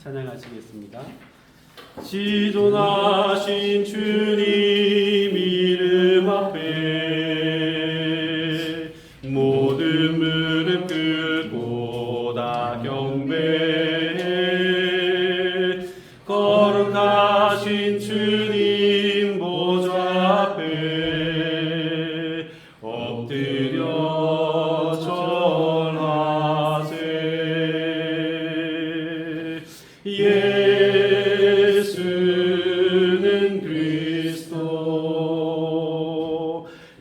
찬양하시겠습니다. 지존하신 주님 이름 앞에 모든 무릎 꿇고 다 경배해. 거룩하신 주님 보좌 앞에 엎드려 절하세. 예수는 그리스도,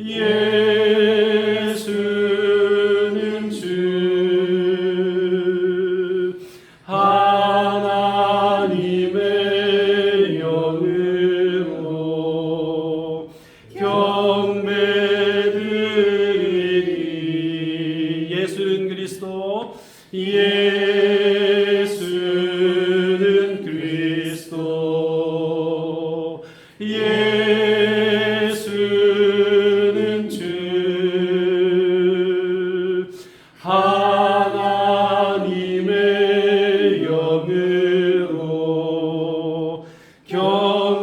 예수는 주, 하나님의 영으로 경배드리니. 예수는 그리스도, 예수는 그리스도, 예수는 주, 하나님의 영으로 경배드리니.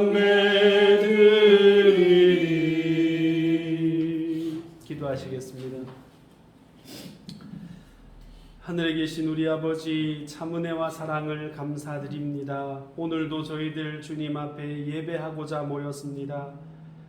기도하시겠습니다. 하늘에 계신 우리 아버지, 참 은혜와 사랑을 감사드립니다. 오늘도 저희들 주님 앞에 예배하고자 모였습니다.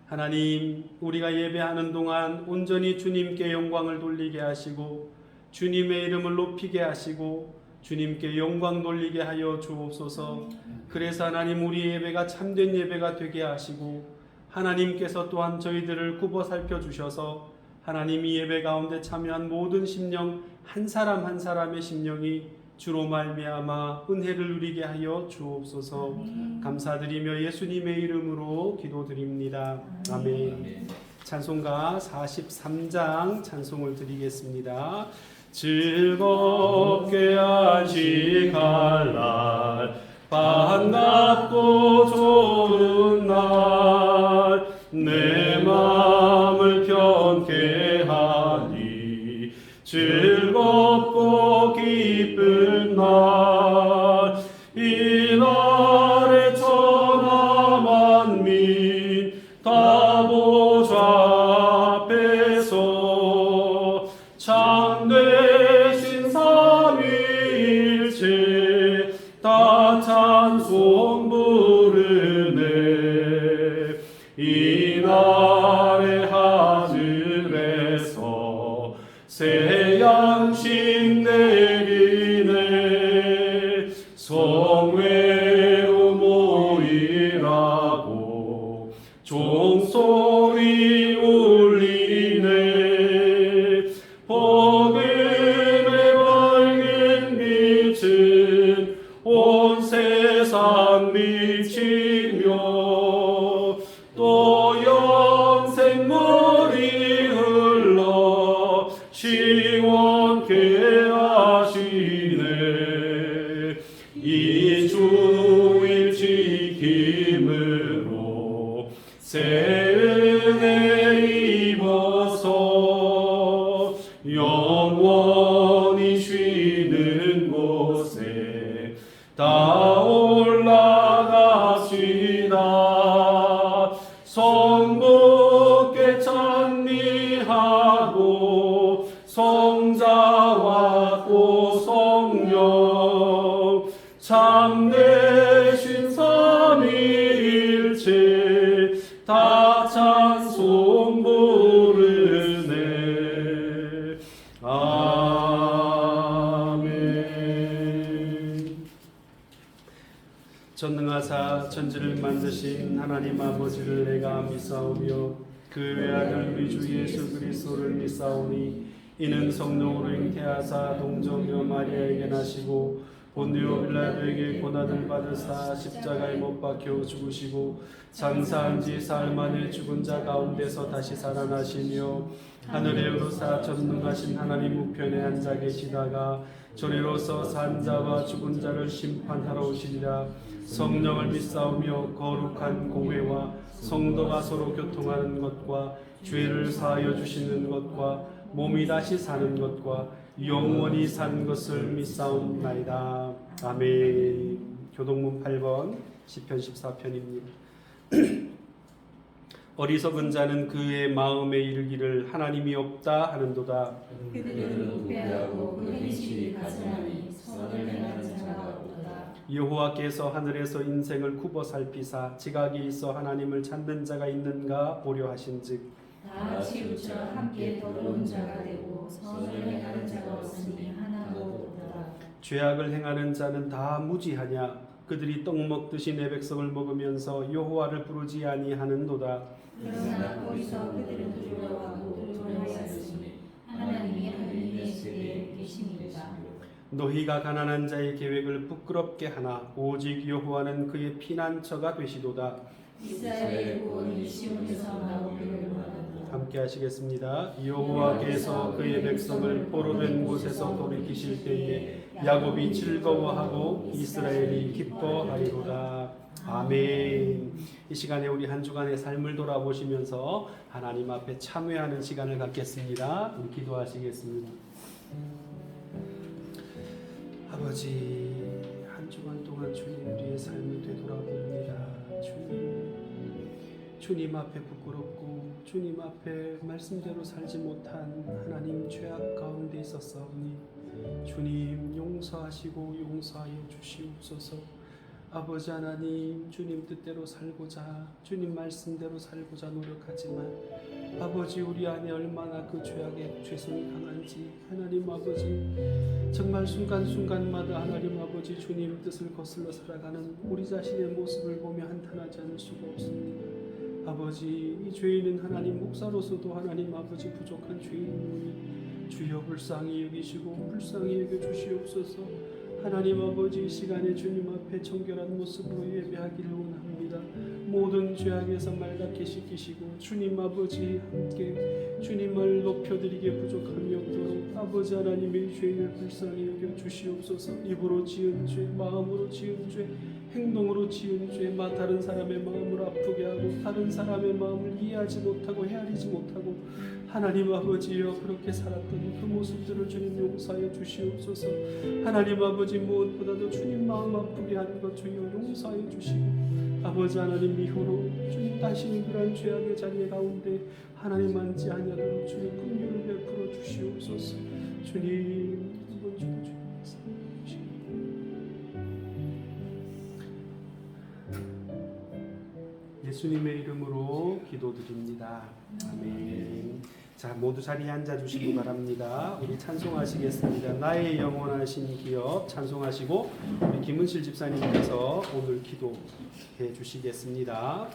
하나님, 우리가 예배하는 동안 온전히 주님께 영광을 돌리게 하시고 주님의 이름을 높이게 하시고 주님께 영광 돌리게 하여 주옵소서. 그래서 하나님, 우리 예배가 참된 예배가 되게 하시고 하나님께서 또한 저희들을 굽어 살펴주셔서 하나님, 이 예배 가운데 참여한 모든 심령 한 사람 한 사람의 심령이 주로 말미암아 은혜를 누리게 하여 주옵소서. 감사드리며 예수님의 이름으로 기도드립니다. 아멘. 찬송가 43장 찬송을 드리겠습니다. 즐겁게 안식할 날, 반갑고 좋은 날, 내 마음을 편케 하니 즐겁고 기쁜 날, 이 날에 천하 만민 다 보좌 앞에서 참되신 삼위일체 다 찬송 부르네. 이 날에 하늘에서 새 양식 내리네. 성회로 모이라고 종소리 울리네. 복음의 밝은 빛은 온 세상 비치며 또 영생물이 흘러 시원케 하시네. 이 주일 지킴으로 새 은혜 입어서 영원히 쉬는 곳에 다 올라갑시다. 성부께 찬미하고 성자와 또 성령 참되신 삼위일체 다 찬송 부르네. 아멘. 전능하사 천지를 만드신 하나님 아버지를 내가 믿사오며 그 외아들 우리 주 예수 그리스도를 믿사오니 이는 성령으로 잉태하사 동정녀 마리아에게 나시고 본디오 빌라도에게 고난을 받으사 십자가에 못 박혀 죽으시고 장사한 지 사흘 만에 죽은 자 가운데서 다시 살아나시며 하늘에 오르사 전능하신 하나님 우편에 앉아 계시다가 저리로서 산 자와 죽은 자를 심판하러 오시리라. 성령을 믿사오며 거룩한 공회와 성도가 서로 교통하는 것과 죄를 사하여 주시는 것과 몸이 다시 사는 것과 영원히 산 것을 믿사옵나이다. 아멘. 교동문 8번 시편 14편입니다. 어리석은 자는 그의 마음에 이르기를 하나님이 없다 하는도다. 그들은 부패하고 그 행실이 가증하니 선을 행하는 자가 없도다. 여호와께서 하늘에서 인생을 굽어 살피사 지각이 있어 하나님을 찾는 자가 있는가 보려 하신즉 다 치우쳐 함께 더러운 자가 되고 선을 행하는 자가 없으니 하나도 없도다. 죄악을 행하는 자는 다 무지하냐 그들이 떡 먹듯이 내 백성을 먹으면서 여호와를 부르지 아니하는도다. 그러나 거기서 그들은 두려워하고 두려워하였으니 하나님이 하늘의 세계에 계시니이다. 너희가 가난한 자의 계획을 부끄럽게 하나 오직 여호와는 그의 피난처가 되시도다. 이스라엘의 구원이 시온에서 나오기를 원한다. 함께 하시겠습니다. 여호와께서 그의 백성을 포로된 곳에서 돌이키실 때에 야곱이 즐거워하고 이스라엘이 기뻐하리로다. 아멘. 이 시간에 우리 한 주간의 삶을 돌아보시면서 하나님 앞에 참회하는 시간을 갖겠습니다. 우리 기도하시겠습니다. 아버지, 한 주간 동안 주님 우리의 삶을 되돌아봅니다. 주님 앞에 부끄럽고 주님 앞에 말씀대로 살지 못한 하나님 죄악 가운데 있었사오니 주님 용서하시고 용서하여 주시옵소서. 아버지 하나님, 주님 뜻대로 살고자 주님 말씀대로 살고자 노력하지만 아버지 우리 안에 얼마나 그 죄악의 죄성이 강한지 하나님 아버지 정말 순간순간마다 하나님 아버지 주님 뜻을 거슬러 살아가는 우리 자신의 모습을 보며 한탄하지 않을 수가 없습니다. 아버지 이 죄인은 하나님 목사로서도 하나님 아버지 부족한 죄인이오니 주여 불쌍히 여기시고 불쌍히 여겨주시옵소서. 하나님 아버지 이 시간에 주님 앞에 정결한 모습으로 예배하기를 원합니다. 모든 죄악에서 말갛게 씻기시고 주님 아버지 함께 주님을 높여드리게 부족함이 없도록 아버지 하나님의 죄를 불쌍히 여겨 주시옵소서. 입으로 지은 죄, 마음으로 지은 죄, 행동으로 지은 죄, 다른 사람의 마음을 아프게 하고 다른 사람의 마음을 이해하지 못하고 헤아리지 못하고 하나님 아버지여 그렇게 살았던 그 모습들을 주님 용서하여 주시옵소서. 하나님 아버지 무엇보다도 주님 마음 아프게 하는 것 주여 용서하여 주시고 아버지 하나님 이후로 주님 다시 그런 죄악의 자리 가운데 하나님 앉지 아니하도록 주님 긍휼을 베풀어 주시옵소서. 주님 이번 주도 주님 말씀 주시고 예수님의 이름으로 기도드립니다. 아멘. 자, 모두 자리에 앉아주시기 바랍니다. 우리 찬송하시겠습니다. 나의 영원하신 기업 찬송하시고 우리 김은실 집사님께서 오늘 기도해 주시겠습니다.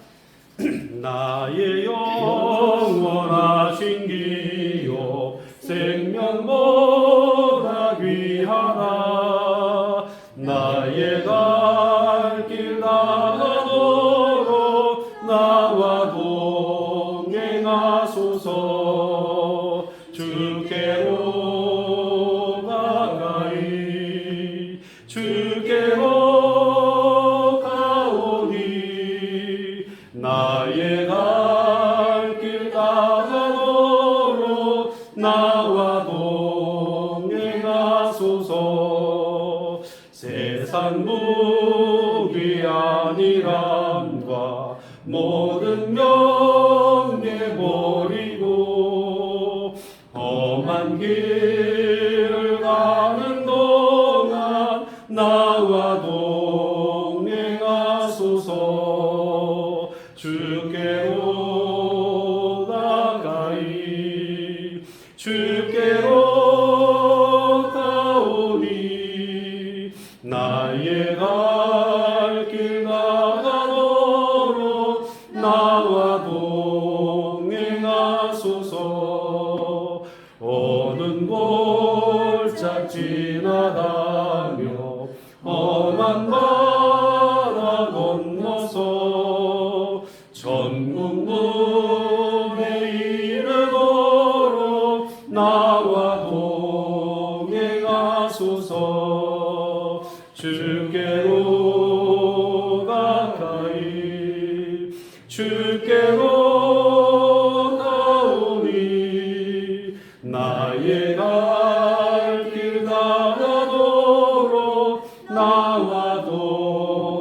나의 영원하신 기업 생명보다 귀하나 나의 갈 길 나가도록 나와 동행하소서. 주께로 가까이 주께로 가오니 나의 갈 길 나가도록 나와 동행하소서. 세상 무기 아니람과 모든 명예 버리고 험한 길을 가는 동안 나와 동행하소서. 주께로 가까이 주께로 가오니 나의 갈 길 나가도록 나와 동행하소서. 어두운 골짝 지나가며 험한 바다 건너서 천국 문에 이르도록 나와 동행하소서. 주께로 가까이 주께로 가오니 나의 갈 길 나가도록 나와 동행하소서.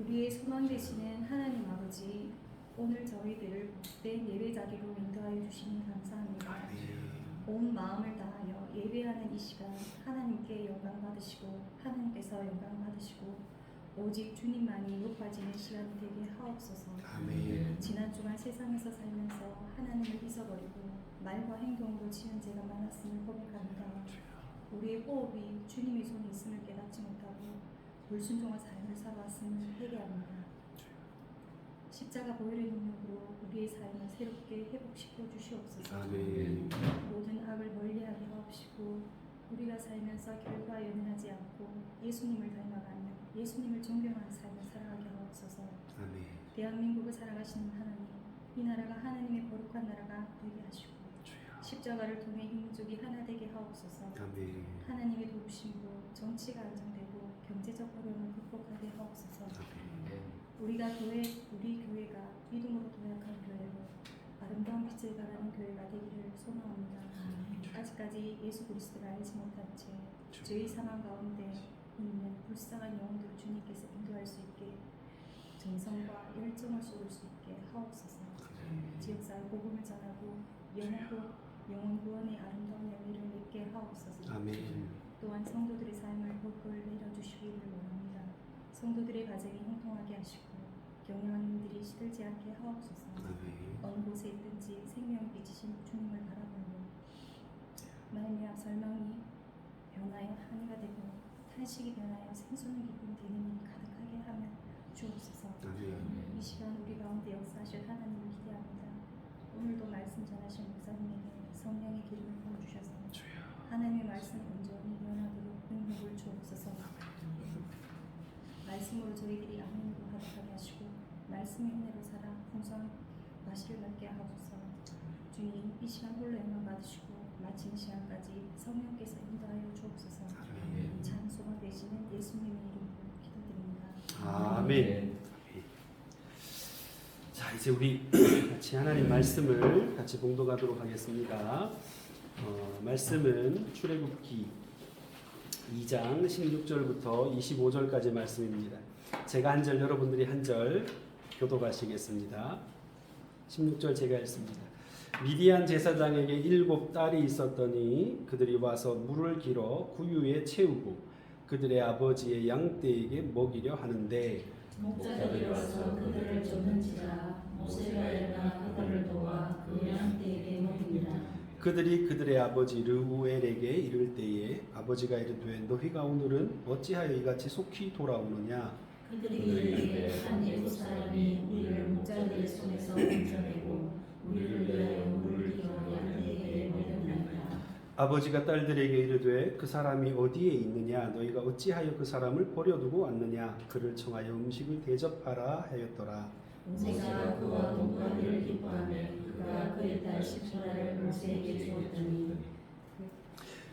우리의 소망 되시는 하나님 아버지, 오늘 저희들을 복된 예배 자리로 인도하여 주시니 감사합니다. 온 마음을 다하여 예배하는 이 시간 하나님께 영광 받으시고 하나님께서 영광 받으시고 오직 주님만이 높아지는 시간이 되게 하옵소서. 아멘. 지난 주간 세상에서 살면서 하나님을 잊어버리고 말과 행동으로 지은 죄가 많았음을 고백합니다. 우리의 호흡이 주님의 손에 있음을 깨닫지 못하고 불순종한 삶을 살아왔음을 회개합니다. 십자가 보혈의 능력으로 우리의 삶을 새롭게 회복시켜 주시옵소서. 아멘. 모든 악을 멀리하게 하옵시고 우리가 살면서 결과에 연연하지 않고 예수님을 닮아가며 예수님을 존경하는 삶을 살아가게 하옵소서. 아멘. 대한민국을 살아가시는 하나님, 이 나라가 하나님의 거룩한 나라가 되게 하시고 십자가를 통해 이 민족이 하나 되게 하옵소서. 아멘. 하나님의 도우심으로 정치가 안정되고 경제적 어려움을 극복하게 하옵소서. 우리 교회가 믿음으로 도약한 교회로 아름다운 빛을 발하는 교회가 되기를 소망합니다. 아직까지 예수 그리스도를 알지 못한 채 죄의 사망 가운데 있는 불쌍한 영혼들을 주님께서 인도할 수 있게 정성과 열정을 쏟을 수 있게 하옵소서. 지역사회 복음을 전하고 영혼 구원의 아름다운 열매를 맺게 하옵소서. 아멘. 또한 성도들의 삶을 복을 내려주시기를 원합니다. 성도들의 가정이 형통하게 하시고 경영하는 일들이 시들지 않게 하옵소서. 아멘. 어느 곳에 있든지 생명을 비치신 주님을 바라보고 말미암아 설망이 변하여 한이가 되고 탄식이 변하여 생수는 기쁨 되는 일이 가득하게 하며 주옵소서. 아멘. 이 시간 우리 가운데 역사하실 하나님을 기대합니다. 오늘도 말씀 전하신 목사님에게 성령의 기름을 부어주셔서 하나님의 말씀 온전히 변하도록 능력을 주옵소서. 말씀으로 저희들이 아멘으로 하게 하시고 말씀의 은혜로 살아 풍성한 과실을 맺게 하소서. 주님, 이 시간 홀로 영광 받으시고 마치는 시간까지 성령께서 인도하여 주옵소서. 참 소망 되시는 예수님의 이름으로 기도드립니다. 아멘. 자, 이제 우리 같이 하나님 말씀을 같이 봉독하도록 하겠습니다. 말씀은 출애굽기 2장 16절부터 25절까지 말씀입니다. 제가 한 절, 여러분들이 한 절 교독하시겠습니다. 16절 제가 읽습니다. 미디안 제사장에게 7 딸이 있었더니 그들이 와서 물을 길어 구유에 채우고 그들의 아버지의 양떼에게 먹이려 하는데 목자들이 와서 그들을 쫓는지라 모세가 일어나 그들을 도와 그 양떼에게 먹이니라. 그들이 그들의 아버지 르우엘에게 이를 때에 아버지가 이르되 너희가 오늘은 어찌하여 이같이 속히 돌아오느냐. 그들이 이르되 한 애국 사람이 우리를 목자들의 손에서 건져내고 우리를 위하여 물을 길어 양떼에게 먹였나이다. 아버지가 딸들에게 이르되 그 사람이 어디에 있느냐 너희가 어찌하여 그 사람을 버려두고 왔느냐. 그를 청하여 음식을 대접하라 하였더라. 모세가 그와 동거하기를 기뻐하며 그가 그의 딸 십소라를 모세에게 주었더니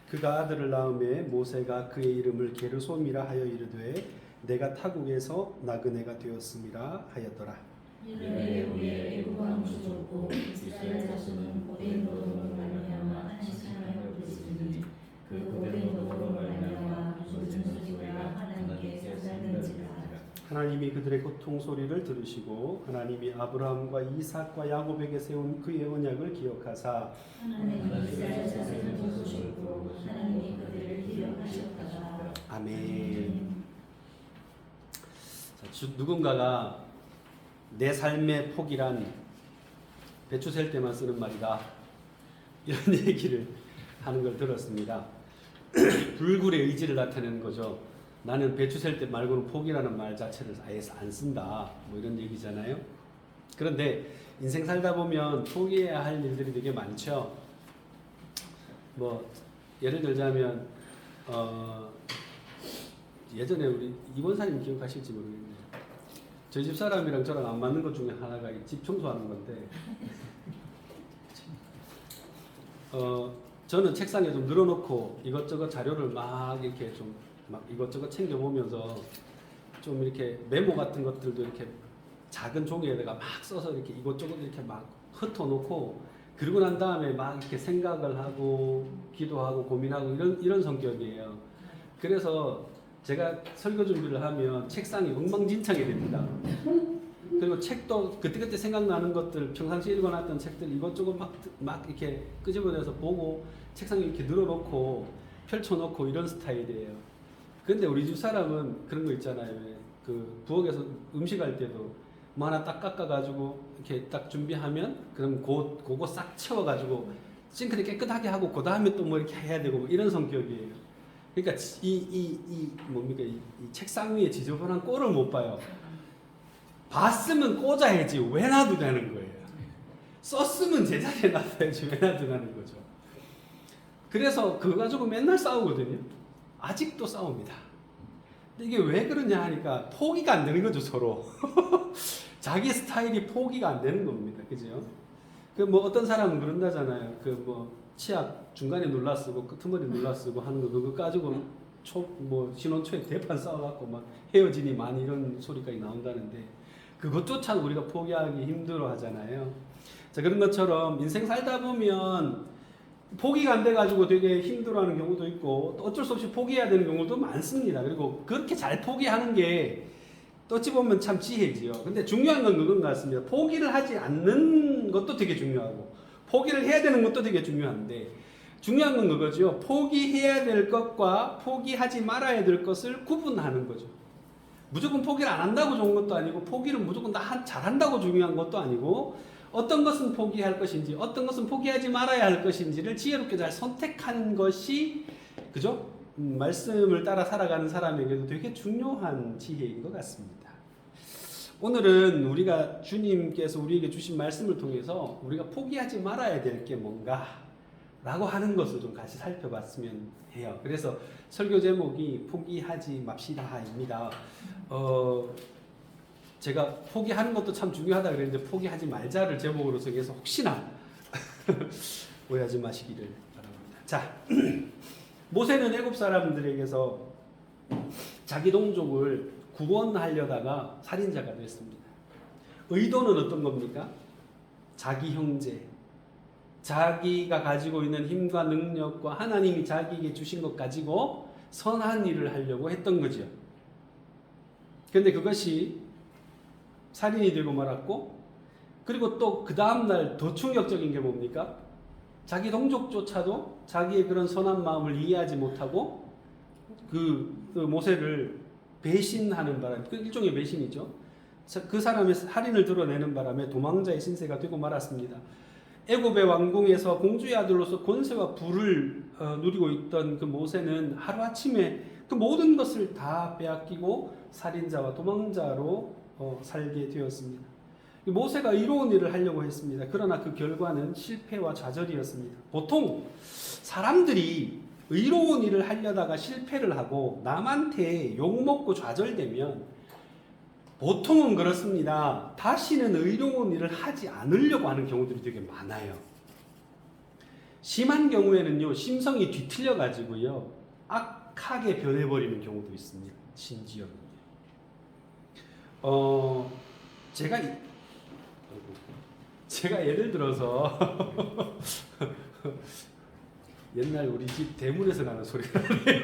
그가 아들을 낳음에 모세가 그의 이름을 게르솜이라 하여 이르되 내가 타국에서 나그네가 되었음이라 하였더라. 이르되 우리의 애국 왕을 주었고 이스라엘 자손은 고된 노동으로 말미암아 한식하여 그랬으니 그 고된 노동으로 말미암아 무슨 소리가 하나님께 쏟아졌는지라. 하나님이 그들의 고통 소리를 들으시고 하나님이 아브라함과 이삭과 야곱에게 세운 그의 언약을 기억하사 하나님이 이스라엘 자손을 도우셨고 하나님이 그들을 기억하셨다가. 아멘. 자, 누군가가 내 삶의 폭이란 배추 셀 때만 쓰는 말이다 이런 얘기를 하는 걸 들었습니다. 불굴의 의지를 나타내는 거죠. 나는 배추 셀 때 말고는 포기라는 말 자체를 아예 안 쓴다. 뭐 이런 얘기잖아요. 그런데 인생 살다 보면 포기해야 할 일들이 되게 많죠. 뭐 예를 들자면 예전에 우리 이원사님 기억하실지 모르겠네요. 저희 집 사람이랑 저랑 안 맞는 것 중에 하나가 집 청소하는 건데 저는 책상에 좀 늘어놓고 이것저것 자료를 막 이렇게 좀 막 이것저것 챙겨보면서 좀 이렇게 메모 같은 것들도 이렇게 작은 종이에다가 막 써서 이렇게 이것저것 이렇게 막 흩어놓고 그러고 난 다음에 막 이렇게 생각을 하고 기도하고 고민하고 이런 성격이에요. 그래서 제가 설교 준비를 하면 책상이 엉망진창이 됩니다. 그리고 책도 그때그때 생각나는 것들, 평상시에 읽어놨던 책들 이것저것 막 이렇게 끄집어내서 보고 책상에 이렇게 늘어놓고 펼쳐놓고 이런 스타일이에요. 근데 우리 집 사람은 그런 거 있잖아요. 그 부엌에서 음식할 때도 뭐 하나 딱 깎아가지고 이렇게 딱 준비하면 그럼 그거 싹 채워가지고 싱크대 깨끗하게 하고 그 다음에 또 뭐 이렇게 해야 되고 뭐 이런 성격이에요. 그러니까 뭡니까 이 책상 위에 지저분한 꼴을 못 봐요. 봤으면 꽂아야지 왜 놔두가는 거예요. 썼으면 제자리에 놔둬야지 왜 놔두가는 거죠. 그래서 그거 가지고 맨날 싸우거든요. 아직도 싸웁니다. 근데 이게 왜 그러냐 하니까 포기가 안 되는 거죠, 서로. 자기 스타일이 포기가 안 되는 겁니다. 그죠? 그 뭐 어떤 사람은 그런다잖아요. 그 뭐 치약 중간에 눌러 쓰고 끄트머리 눌러 쓰고 하는 거 그거 가지고 신혼 초에 대판 싸워갖고 막 헤어지니 많이 이런 소리까지 나온다는데 그것조차 우리가 포기하기 힘들어 하잖아요. 자, 그런 것처럼 인생 살다 보면 포기가 안 돼가지고 되게 힘들어하는 경우도 있고 또 어쩔 수 없이 포기해야 되는 경우도 많습니다. 그리고 그렇게 잘 포기하는 게 어찌 보면 참 지혜지요. 근데 중요한 건 그건 것 같습니다. 포기를 하지 않는 것도 되게 중요하고 포기를 해야 되는 것도 되게 중요한데 중요한 건 그거죠. 포기해야 될 것과 포기하지 말아야 될 것을 구분하는 거죠. 무조건 포기를 안 한다고 좋은 것도 아니고 포기를 무조건 다 잘한다고 중요한 것도 아니고 어떤 것은 포기할 것인지 어떤 것은 포기하지 말아야 할 것인지를 지혜롭게 잘 선택하는 것이 그죠? 말씀을 따라 살아가는 사람에게도 되게 중요한 지혜인 것 같습니다. 오늘은 우리가 주님께서 우리에게 주신 말씀을 통해서 우리가 포기하지 말아야 될 게 뭔가 라고 하는 것을 좀 같이 살펴봤으면 해요. 그래서 설교 제목이 포기하지 맙시다입니다. 제가 포기하는 것도 참 중요하다 그랬는데 포기하지 말자를 제목으로 정해서 혹시나 오해하지 마시기를 바랍니다. 자, 모세는 애굽 사람들에게서 자기 동족을 구원하려다가 살인자가 됐습니다. 의도는 어떤 겁니까? 자기 형제, 자기가 가지고 있는 힘과 능력과 하나님이 자기에게 주신 것 가지고 선한 일을 하려고 했던 거죠. 그런데 그것이 살인이 되고 말았고, 그리고 또 그 다음날 더 충격적인 게 뭡니까? 자기 동족조차도 자기의 그런 선한 마음을 이해하지 못하고 그 모세를 배신하는 바람, 그 일종의 배신이죠. 그 사람의 살인을 드러내는 바람에 도망자의 신세가 되고 말았습니다. 애굽의 왕궁에서 공주의 아들로서 권세와 부를 누리고 있던 그 모세는 하루아침에 그 모든 것을 다 빼앗기고 살인자와 도망자로 살게 되었습니다. 모세가 의로운 일을 하려고 했습니다. 그러나 그 결과는 실패와 좌절이었습니다. 보통 사람들이 의로운 일을 하려다가 실패를 하고 남한테 욕먹고 좌절되면 보통은 그렇습니다. 다시는 의로운 일을 하지 않으려고 하는 경우들이 되게 많아요. 심한 경우에는요, 심성이 뒤틀려 가지고요, 악하게 변해버리는 경우도 있습니다. 심지어는요. 제가 예를 들어서 옛날 우리 집 대문에서 나는 소리가 나네요.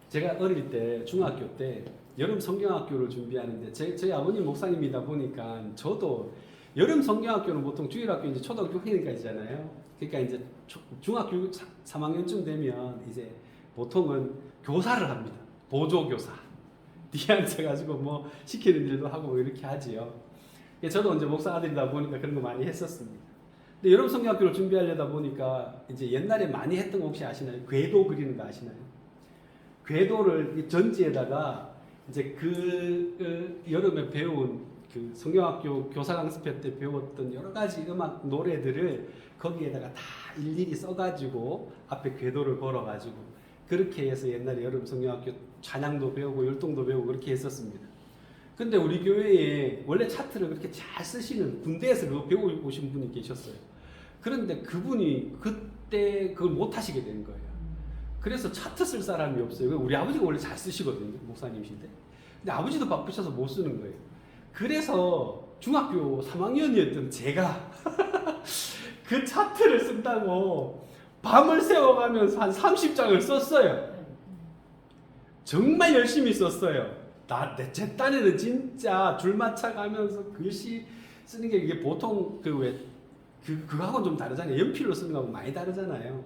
제가 어릴 때 중학교 때 여름 성경학교를 준비하는데 저희 아버님 목사님이다 보니까 저도 여름 성경학교는 보통 주일학교 이제 초등학교 학년까지잖아요. 그러니까 이제 중학교 3학년쯤 되면 이제 보통은 교사를 합니다. 보조교사. 뒤에 앉아가지고 뭐 시키는 일도 하고 뭐 이렇게 하지요. 저도 이제 목사 아들이다 보니까 그런 거 많이 했었습니다. 근데 여름 성경학교를 준비하려다 보니까 이제 옛날에 많이 했던 거 혹시 아시나요? 궤도 그리는 거 아시나요? 궤도를 전지에다가 이제 그 여름에 배운 그 성경학교 교사 강습회 때 배웠던 여러 가지 음악 노래들을 거기에다가 다 일일이 써가지고 앞에 궤도를 걸어가지고 그렇게 해서 옛날에 여름 성경학교 찬양도 배우고 율동도 배우고 그렇게 했었습니다. 근데 우리 교회에 원래 차트를 그렇게 잘 쓰시는 군대에서 그거 배우고 오신 분이 계셨어요. 그런데 그분이 그때 그걸 못 하시게 된 거예요. 그래서 차트 쓸 사람이 없어요. 우리 아버지가 원래 잘 쓰시거든요. 목사님이신데. 근데 아버지도 바쁘셔서 못 쓰는 거예요. 그래서 중학교 3학년이었던 제가 그 차트를 쓴다고 밤을 새워가면서 한 30장을 썼어요. 정말 열심히 썼어요. 제 딴에는 진짜 줄 맞춰가면서 글씨 쓰는 게 이게 보통 그거하고는 좀 다르잖아요. 연필로 쓰는 거하고 많이 다르잖아요.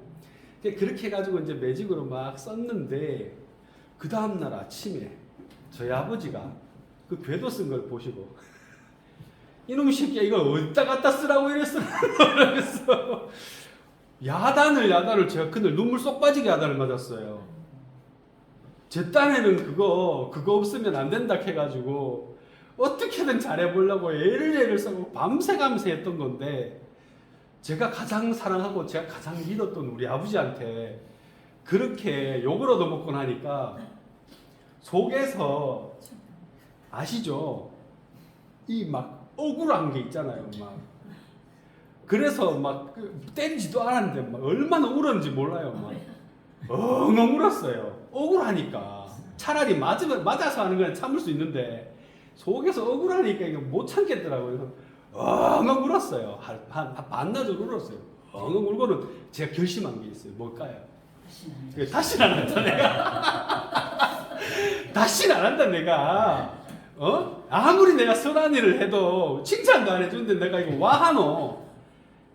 그렇게 해가지고 이제 매직으로 막 썼는데 그 다음날 아침에 저희 아버지가 그 궤도 쓴 걸 보시고 이놈의 새끼야 이거 어디다 갖다 쓰라고 이랬어. 그래서 야단을 제가 그날 눈물 쏙 빠지게 야단을 맞았어요. 제 딴에는 그거 없으면 안 된다 해가지고 어떻게든 잘해보려고 애를 써고 밤새가면서 했던 건데 제가 가장 사랑하고 제가 가장 믿었던 우리 아버지한테 그렇게 욕을 얻어먹고 나니까 속에서 아시죠? 이 막 억울한 게 있잖아요. 막 그래서 막 때리지도 않았는데 막 얼마나 울었는지 몰라요. 막 엉엉 울었어요. 억울하니까 차라리 맞아서 하는 건 참을 수 있는데 속에서 억울하니까 이거 못 참겠더라고요. 엉엉 울었어요. 한 반나절 울었어요. 엉엉 울고는 제가 결심한 게 있어요. 뭘까요? 다시는 안 한다 내가. 다시는 안 한다 내가. 아무리 내가 선한 일을 해도 칭찬도 안 해주는데 내가 이거 와하노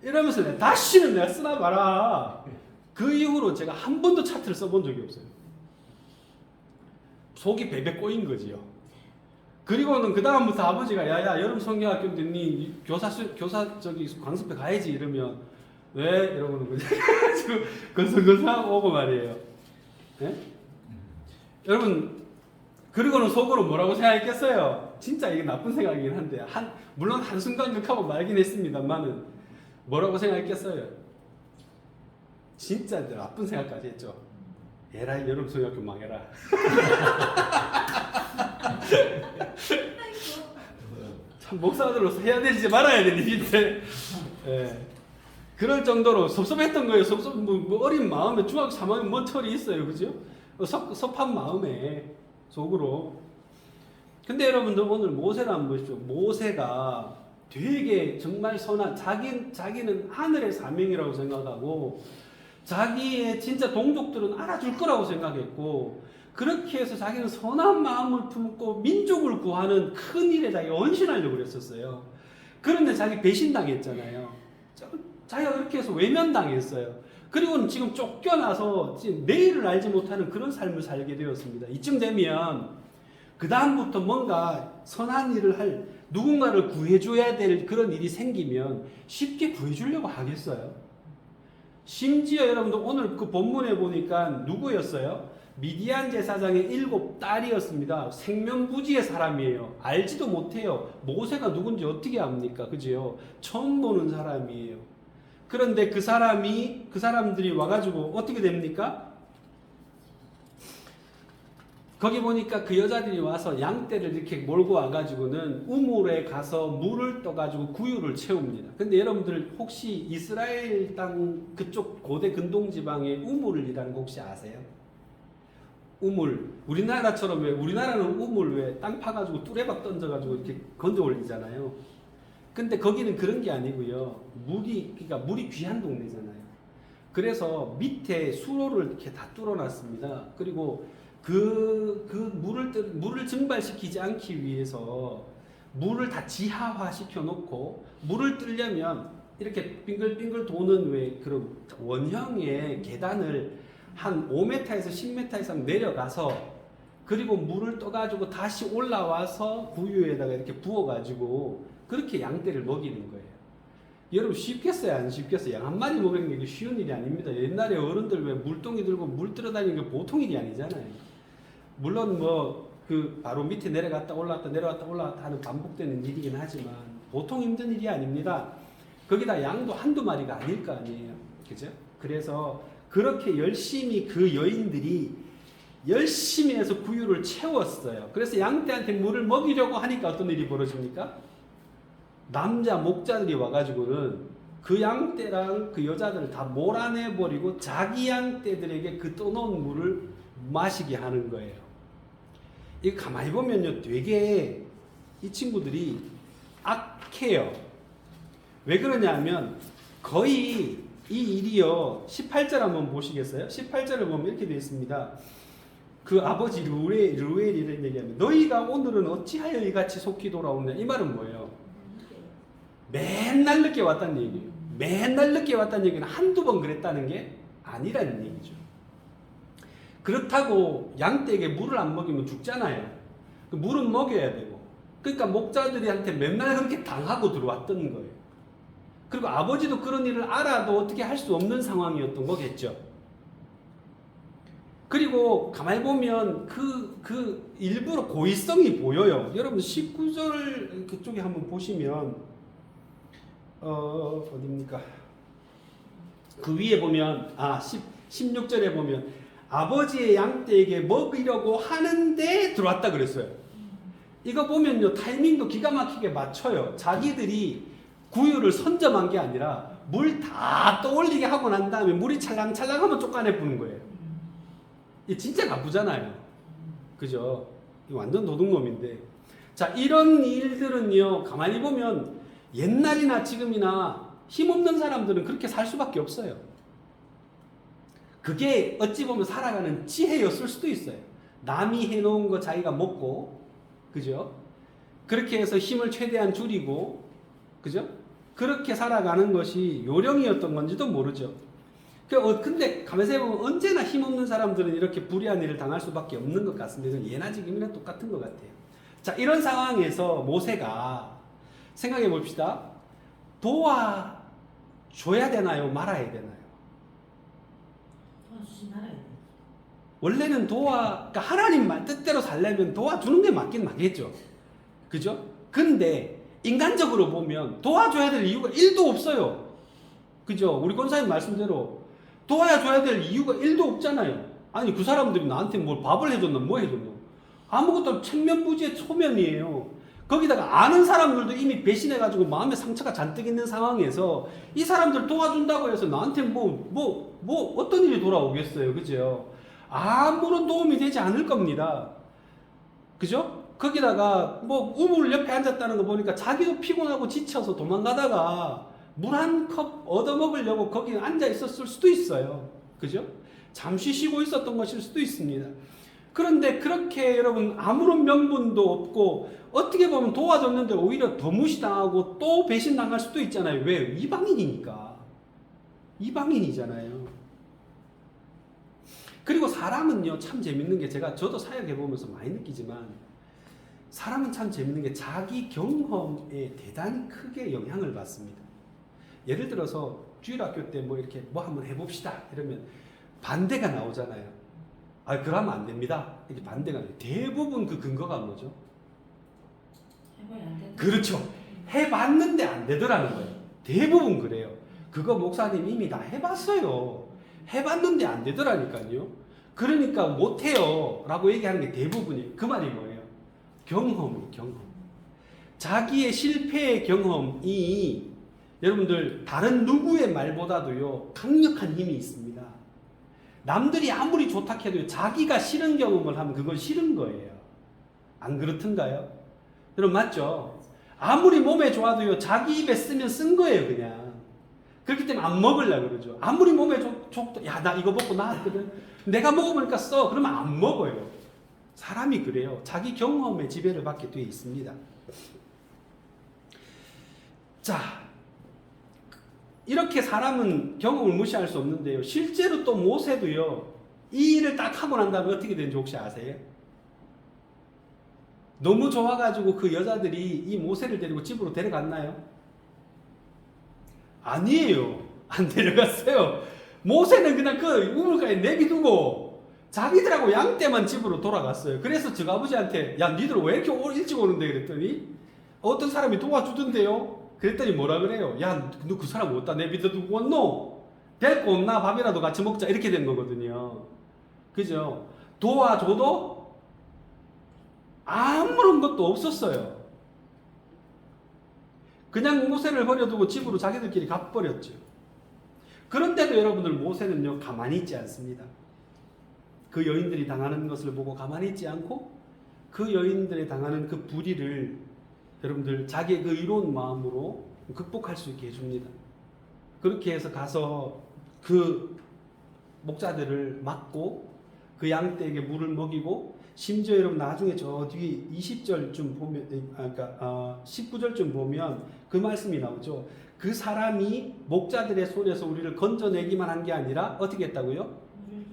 이러면서 다시는 내가 쓰나 봐라. 그 이후로 제가 한 번도 차트를 써본 적이 없어요. 속이 베베 꼬인 거지요. 그리고는 그 다음부터 아버지가 야야 여름 성경학교인데 니 교사 저기 강습회 가야지 이러면 왜 이러고는 거지. 지금 건성건성하고 오고 말이에요. 네? 여러분 그리고는 속으로 뭐라고 생각했겠어요? 진짜 이게 나쁜 생각이긴 한데 물론 한순간 욕하고 말긴 했습니다만은 뭐라고 생각했겠어요? 진짜 나쁜 생각까지 했죠. 에라이 여름 성경학교 망해라. 참 목사들로서 해야 되지 말아야 될 일인데 예. 그럴 정도로 섭섭했던 거예요. 뭐 어린 마음에 중학교 3학년 뭔 철이 있어요. 그죠? 섭한 마음에 속으로. 근데 여러분들 오늘 모세를 한번 보십시오. 모세가 되게 정말 선한 자기는 하늘의 사명이라고 생각하고 자기의 진짜 동족들은 알아줄 거라고 생각했고 그렇게 해서 자기는 선한 마음을 품고 민족을 구하는 큰 일에 자기가 헌신하려고 그랬었어요. 그런데 자기 배신당했잖아요. 자기가 그렇게 해서 외면당했어요. 그리고는 지금 쫓겨나서 지금 내일을 알지 못하는 그런 삶을 살게 되었습니다. 이쯤 되면 그 다음부터 뭔가 선한 일을 할 누군가를 구해줘야 될 그런 일이 생기면 쉽게 구해주려고 하겠어요? 심지어 여러분들 오늘 그 본문에 보니까 누구였어요? 미디안 제사장의 7딸이었습니다. 생명부지의 사람이에요. 알지도 못해요. 모세가 누군지 어떻게 압니까? 그죠? 처음 보는 사람이에요. 그런데 그 사람들이 와가지고 어떻게 됩니까? 거기 보니까 그 여자들이 와서 양떼를 이렇게 몰고 와가지고는 우물에 가서 물을 떠가지고 구유를 채웁니다. 근데 여러분들 혹시 이스라엘 땅 그쪽 고대 근동지방에 우물이라는 거 혹시 아세요? 우물. 우리나라처럼 우리나라는 우물 땅 파가지고 뚜레박 던져가지고 이렇게 건져 올리잖아요. 근데 거기는 그런 게 아니고요. 그러니까 물이 귀한 동네잖아요. 그래서 밑에 수로를 이렇게 다 뚫어놨습니다. 그리고 물을 증발시키지 않기 위해서 물을 다 지하화 시켜놓고 물을 뜨려면 이렇게 빙글빙글 도는 그런 원형의 계단을 한 5m에서 10m 이상 내려가서 그리고 물을 떠가지고 다시 올라와서 구유에다가 이렇게 부어가지고 그렇게 양떼를 먹이는 거예요. 여러분 쉽겠어요? 안 쉽겠어요? 양 한 마리 먹이는 게 쉬운 일이 아닙니다. 옛날에 어른들 왜 물동이 들고 물 들어다니는 게 보통 일이 아니잖아요. 물론 바로 밑에 내려갔다 올라갔다 하는 반복되는 일이긴 하지만 보통 힘든 일이 아닙니다. 거기다 양도 한두 마리가 아닐 거 아니에요. 그죠? 그래서 그렇게 열심히 그 여인들이 열심히 해서 구유를 채웠어요. 그래서 양떼한테 물을 먹이려고 하니까 어떤 일이 벌어집니까? 남자 목자들이 와가지고는 그 양떼랑 그 여자들을 다 몰아내버리고 자기 양떼들에게 그 떠놓은 물을 마시게 하는 거예요. 이거 가만히 보면요, 되게 이 친구들이 악해요. 왜 그러냐면 거의 이 일이요 18절 한번 보시겠어요? 18절을 보면 이렇게 되어 있습니다. 그 아버지 르웰이 이런 얘기하면 너희가 오늘은 어찌하여 이같이 속히 돌아오느냐. 이 말은 뭐예요? 맨날 늦게 왔다는 얘기예요. 맨날 늦게 왔다는 얘기는 한두 번 그랬다는 게 아니라는 얘기죠. 그렇다고 양떼에게 물을 안 먹이면 죽잖아요. 그 물은 먹여야 되고. 그러니까 목자들한테 맨날 그렇게 당하고 들어왔던 거예요. 그리고 아버지도 그런 일을 알아도 어떻게 할 수 없는 상황이었던 거겠죠. 그리고 가만히 보면 그 일부러 고의성이 보여요. 여러분 19절 그쪽에 한번 보시면 어디입니까? 그 위에 보면 16절에 보면 아버지의 양떼에게 먹이려고 하는데 들어왔다 그랬어요. 이거 보면요 타이밍도 기가 막히게 맞춰요. 자기들이 구유를 선점한 게 아니라 물 다 떠올리게 하고 난 다음에 물이 찰랑찰랑하면 쫓아내 부는 거예요. 이 진짜 나쁘잖아요. 그죠? 이 완전 도둑놈인데. 자, 이런 일들은요, 가만히 보면 옛날이나 지금이나 힘없는 사람들은 그렇게 살 수밖에 없어요. 그게 어찌 보면 살아가는 지혜였을 수도 있어요. 남이 해놓은 거 자기가 먹고, 그죠? 그렇게 해서 힘을 최대한 줄이고, 그죠? 그렇게 살아가는 것이 요령이었던 건지도 모르죠. 근데 가만히 생각해보면 언제나 힘없는 사람들은 이렇게 불의한 일을 당할 수밖에 없는 것 같습니다. 이건 예나 지금이나 똑같은 것 같아요. 자, 이런 상황에서 모세가 생각해 봅시다. 도와줘야 되나요? 말아야 되나요? 도와주지 말아야 돼. 원래는 그러니까 하나님 말 뜻대로 살려면 도와주는 게 맞긴 맞겠죠. 그죠? 근데 인간적으로 보면 도와줘야 될 이유가 1도 없어요. 그죠? 우리 권사님 말씀대로 도와줘야 될 이유가 1도 없잖아요. 아니 그 사람들이 나한테 뭘 밥을 해줬나 뭐 해줬나 아무것도 천면부지의 초면이에요. 거기다가 아는 사람들도 이미 배신해가지고 마음에 상처가 잔뜩 있는 상황에서 이 사람들 도와준다고 해서 나한테 어떤 일이 돌아오겠어요. 그죠? 아무런 도움이 되지 않을 겁니다. 그죠? 거기다가 우물 옆에 앉았다는 거 보니까 자기도 피곤하고 지쳐서 도망가다가 물 한 컵 얻어먹으려고 거기 앉아 있었을 수도 있어요. 그죠? 잠시 쉬고 있었던 것일 수도 있습니다. 그런데 그렇게 여러분 아무런 명분도 없고 어떻게 보면 도와줬는데 오히려 더 무시당하고 또 배신당할 수도 있잖아요. 왜? 이방인이니까. 이방인이잖아요. 그리고 사람은요 참 재밌는 게 저도 사역해보면서 많이 느끼지만 사람은 참 재밌는 게 자기 경험에 대단히 크게 영향을 받습니다. 예를 들어서 주일학교 때 이렇게 한번 해봅시다 이러면 반대가 나오잖아요. 그러면 안 됩니다. 이렇게 반대가 나요. 대부분 그 근거가 뭐죠? 해봐야 안 돼. 그렇죠. 해봤는데 안 되더라는 거예요. 대부분 그래요. 그거 목사님 이미 다 해봤어요. 해봤는데 안 되더라니까요. 그러니까 못해요 라고 얘기하는 게 대부분이에요. 그 말이 뭐예요? 경험. 자기의 실패의 경험이 여러분들 다른 누구의 말보다도요 강력한 힘이 있습니다. 남들이 아무리 좋다 해도 자기가 싫은 경험을 하면 그건 싫은 거예요. 안 그렇던가요? 여러분 맞죠? 아무리 몸에 좋아도요 자기 입에 쓰면 쓴 거예요 그냥. 그렇기 때문에 안 먹으려고 그러죠. 아무리 몸에 좋도 나 이거 먹고 나았거든. 내가 먹어보니까 써. 그러면 안 먹어요. 사람이 그래요. 자기 경험에 지배를 받게 되어 있습니다. 자, 이렇게 사람은 경험을 무시할 수 없는데요. 실제로 또 모세도요. 이 일을 딱 하고 난 다음에 어떻게 되는지 혹시 아세요? 너무 좋아가지고 그 여자들이 이 모세를 데리고 집으로 데려갔나요? 아니에요. 안 데려갔어요. 모세는 그냥 그 우물가에 내비두고 자기들하고 양떼만 집으로 돌아갔어요. 그래서 저 아버지한테 야 니들 왜 이렇게 일찍 오는데 그랬더니 어떤 사람이 도와주던데요. 그랬더니 뭐라 그래요? 야 너 그 사람 어디다 내비두고 왔노? 데리고 온나 밥이라도 같이 먹자 이렇게 된 거거든요. 그죠? 도와줘도 아무런 것도 없었어요. 그냥 모세를 버려두고 집으로 자기들끼리 가버렸죠. 그런데도 여러분들 모세는요 가만히 있지 않습니다. 그 여인들이 당하는 것을 보고 가만히 있지 않고 그 여인들이 당하는 그 불의를 여러분들 자기의 그 이로운 마음으로 극복할 수 있게 해줍니다. 그렇게 해서 가서 그 목자들을 맡고 그 양떼에게 물을 먹이고, 심지어 여러분 나중에 저 뒤에 20절쯤 보면, 그러니까 19절쯤 보면 그 말씀이 나오죠. 그 사람이 목자들의 손에서 우리를 건져내기만 한 게 아니라 어떻게 했다고요?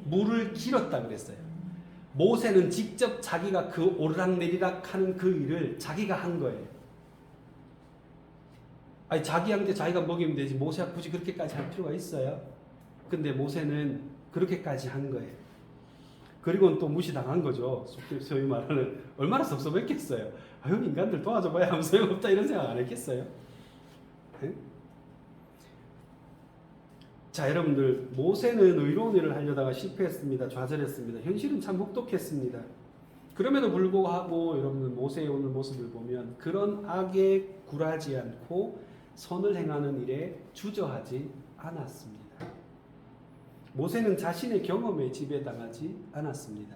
물을 길었다 그랬어요. 모세는 직접 자기가 그 오르락내리락 하는 그 일을 자기가 한 거예요. 아니, 자기 양떼 자기가 먹이면 되지 모세가 굳이 그렇게까지 할 필요가 있어요? 근데 모세는 그렇게까지 한 거예요. 그리고는 또 무시당한 거죠. 소위 말하는, 얼마나 섭섭했겠어요. 아유, 인간들 도와줘봐야 아무 소용없다 이런 생각 안 했겠어요? 네? 자, 여러분들, 모세는 의로운 일을 하려다가 실패했습니다. 좌절했습니다. 현실은 참 혹독했습니다. 그럼에도 불구하고 여러분들 모세의 오늘 모습을 보면 그런 악에 굴하지 않고 선을 행하는 일에 주저하지 않았습니다. 모세는 자신의 경험에 지배당하지 않았습니다.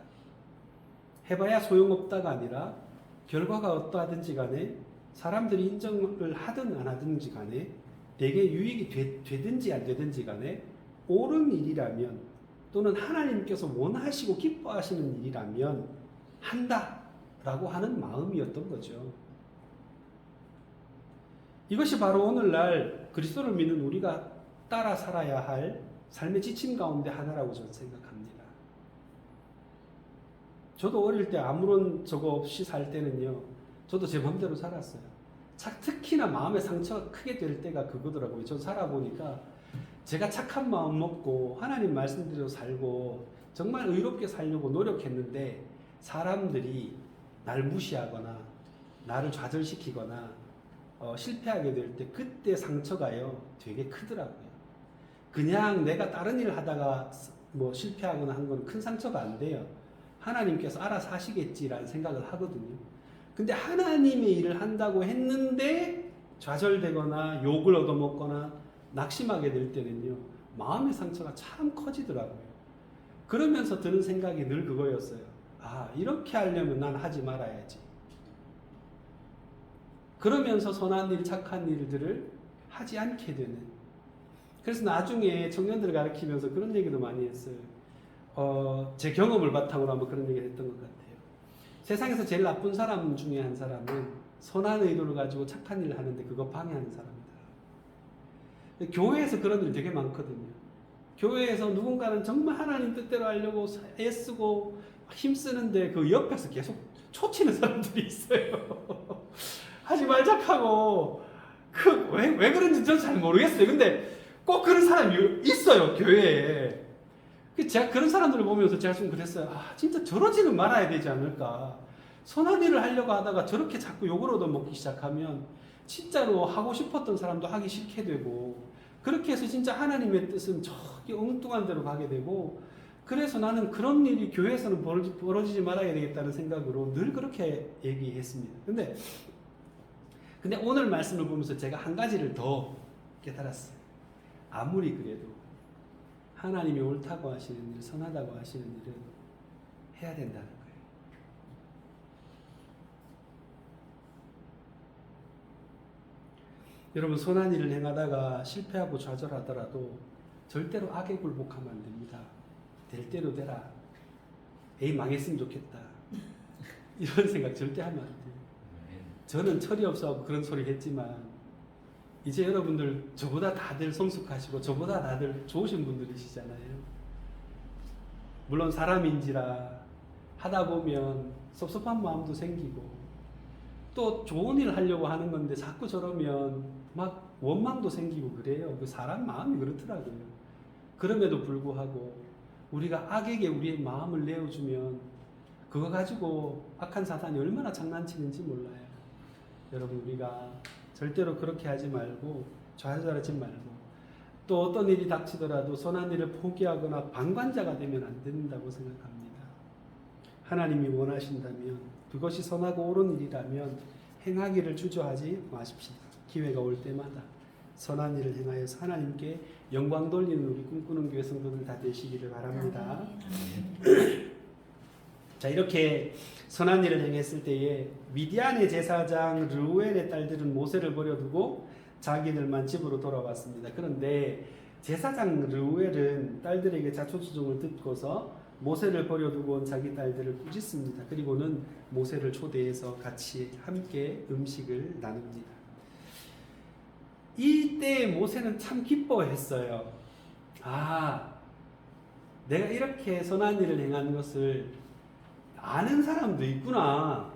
해봐야 소용없다가 아니라 결과가 어떠하든지 간에, 사람들이 인정을 하든 안 하든지 간에, 내게 유익이 되든지 안 되든지 간에 옳은 일이라면, 또는 하나님께서 원하시고 기뻐하시는 일이라면 한다라고 하는 마음이었던 거죠. 이것이 바로 오늘날 그리스도를 믿는 우리가 따라 살아야 할 삶의 지침 가운데 하나라고 저는 생각합니다. 저도 어릴 때 아무런 저거 없이 살 때는요, 저도 제 마음대로 살았어요. 특히나 마음의 상처가 크게 될 때가 그거더라고요. 저 살아보니까 제가 착한 마음 먹고 하나님 말씀대로 살고 정말 의롭게 살려고 노력했는데, 사람들이 날 무시하거나 나를 좌절시키거나 실패하게 될 때 그때 상처가요 되게 크더라고요. 그냥 내가 다른 일을 하다가 뭐 실패하거나 한 건 큰 상처가 안 돼요. 하나님께서 알아서 하시겠지라는 생각을 하거든요. 근데 하나님의 일을 한다고 했는데 좌절되거나 욕을 얻어먹거나 낙심하게 될 때는요, 마음의 상처가 참 커지더라고요. 그러면서 드는 생각이 늘 그거였어요. 아, 이렇게 하려면 난 하지 말아야지. 그러면서 선한 일, 착한 일들을 하지 않게 되는. 그래서 나중에 청년들을 가르치면서 그런 얘기도 많이 했어요. 제 경험을 바탕으로 한번 그런 얘기를 했던 것 같아요. 세상에서 제일 나쁜 사람 중에 한 사람은 선한 의도를 가지고 착한 일을 하는데 그거 방해하는 사람이다. 교회에서 그런 일 되게 많거든요. 교회에서 누군가는 정말 하나님 뜻대로 하려고 애쓰고 힘쓰는데 그 옆에서 계속 초치는 사람들이 있어요. 하지 말자하고 왜 그런지 저는 잘 모르겠어요. 근데 꼭 그런 사람이 있어요, 교회에. 제가 그런 사람들을 보면서 제가 좀 그랬어요. 아, 진짜 저러지는 말아야 되지 않을까. 선한 일을 하려고 하다가 저렇게 자꾸 욕을 얻어먹기 시작하면 진짜로 하고 싶었던 사람도 하기 싫게 되고, 그렇게 해서 진짜 하나님의 뜻은 저기 엉뚱한 데로 가게 되고, 그래서 나는 그런 일이 교회에서는 벌어지지 말아야 되겠다는 생각으로 늘 그렇게 얘기했습니다. 근데 오늘 말씀을 보면서 제가 한 가지를 더 깨달았어요. 아무리 그래도 하나님이 옳다고 하시는 일, 선하다고 하시는 일은 해야 된다는 거예요. 여러분, 선한 일을 행하다가 실패하고 좌절하더라도 절대로 악에 굴복하면 안 됩니다. 될 대로 되라. 에이, 망했으면 좋겠다. 이런 생각 절대 하면 안 돼요. 저는 철이 없어서 그런 소리 했지만 이제 여러분들 저보다 다들 성숙하시고 저보다 다들 좋으신 분들이시잖아요. 물론 사람인지라 하다 보면 섭섭한 마음도 생기고 또 좋은 일을 하려고 하는 건데 자꾸 저러면 막 원망도 생기고 그래요. 그 사람 마음이 그렇더라고요. 그럼에도 불구하고 우리가 악에게 우리의 마음을 내어주면 그거 가지고 악한 사탄이 얼마나 장난치는지 몰라요. 여러분, 우리가 절대로 그렇게 하지 말고 좌절하지 말고 또 어떤 일이 닥치더라도 선한 일을 포기하거나 방관자가 되면 안 된다고 생각합니다. 하나님이 원하신다면, 그것이 선하고 옳은 일이라면 행하기를 주저하지 마십시다. 기회가 올 때마다 선한 일을 행하여서 하나님께 영광 돌리는 우리 꿈꾸는 교회 성도들 다 되시기를 바랍니다. 자, 이렇게 선한 일을 행했을 때에 미디안의 제사장 르우엘의 딸들은 모세를 버려두고 자기들만 집으로 돌아왔습니다. 그런데 제사장 르우엘은 딸들에게 자초지종을 듣고서 모세를 버려두고 온 자기 딸들을 꾸짖습니다. 그리고는 모세를 초대해서 같이 함께 음식을 나눕니다. 이때 모세는 참 기뻐했어요. 아, 내가 이렇게 선한 일을 행한 것을 아는 사람도 있구나.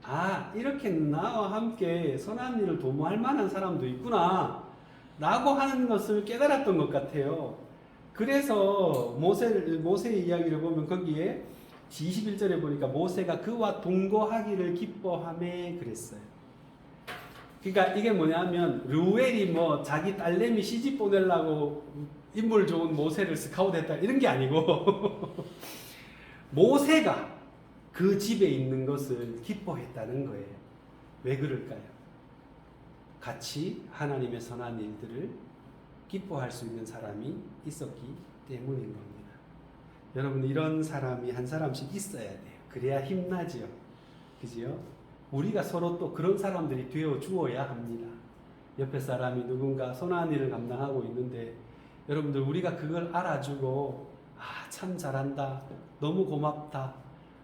아, 이렇게 나와 함께 선한 일을 도모할 만한 사람도 있구나 라고 하는 것을 깨달았던 것 같아요. 그래서 모세의 이야기를 보면 거기에 21절에 보니까 모세가 그와 동거하기를 기뻐하며 그랬어요. 그러니까 이게 뭐냐면 르우엘이 뭐 자기 딸내미 시집 보내려고 인물 좋은 모세를 스카우트했다 이런 게 아니고 모세가 그 집에 있는 것을 기뻐했다는 거예요. 왜 그럴까요? 같이 하나님의 선한 일들을 기뻐할 수 있는 사람이 있었기 때문인 겁니다. 여러분, 이런 사람이 한 사람씩 있어야 돼요. 그래야 힘나지요. 그지요? 우리가 서로 또 그런 사람들이 되어 주어야 합니다. 옆에 사람이 누군가 선한 일을 감당하고 있는데 여러분들 우리가 그걸 알아주고 아, 참 잘한다. 너무 고맙다.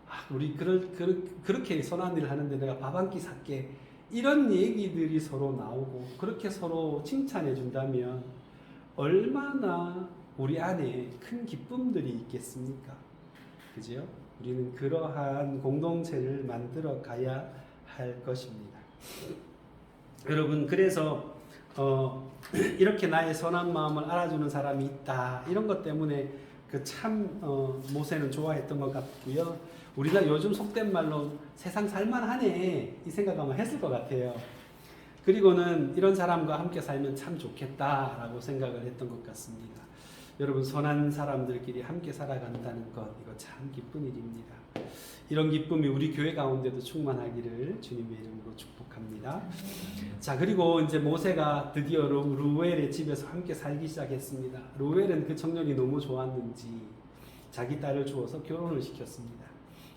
아, 우리 그렇게 선한 일을 하는데 내가 밥 한 끼 살게. 이런 얘기들이 서로 나오고 그렇게 서로 칭찬해 준다면 얼마나 우리 안에 큰 기쁨들이 있겠습니까? 그죠? 우리는 그러한 공동체를 만들어 가야 할 것입니다. 여러분, 그래서 이렇게 나의 선한 마음을 알아주는 사람이 있다. 이런 것 때문에 모세는 좋아했던 것 같고요. 우리가 요즘 속된 말로 세상 살만하네 이 생각 아마 했을 것 같아요. 그리고는 이런 사람과 함께 살면 참 좋겠다라고 생각을 했던 것 같습니다. 여러분, 선한 사람들끼리 함께 살아간다는 것, 이거 참 기쁜 일입니다. 이런 기쁨이 우리 교회 가운데도 충만하기를 주님의 이름으로 축복합니다. 자, 그리고 이제 모세가 드디어 르우엘의 집에서 함께 살기 시작했습니다. 르우엘은 그 청년이 너무 좋았는지 자기 딸을 주어서 결혼을 시켰습니다.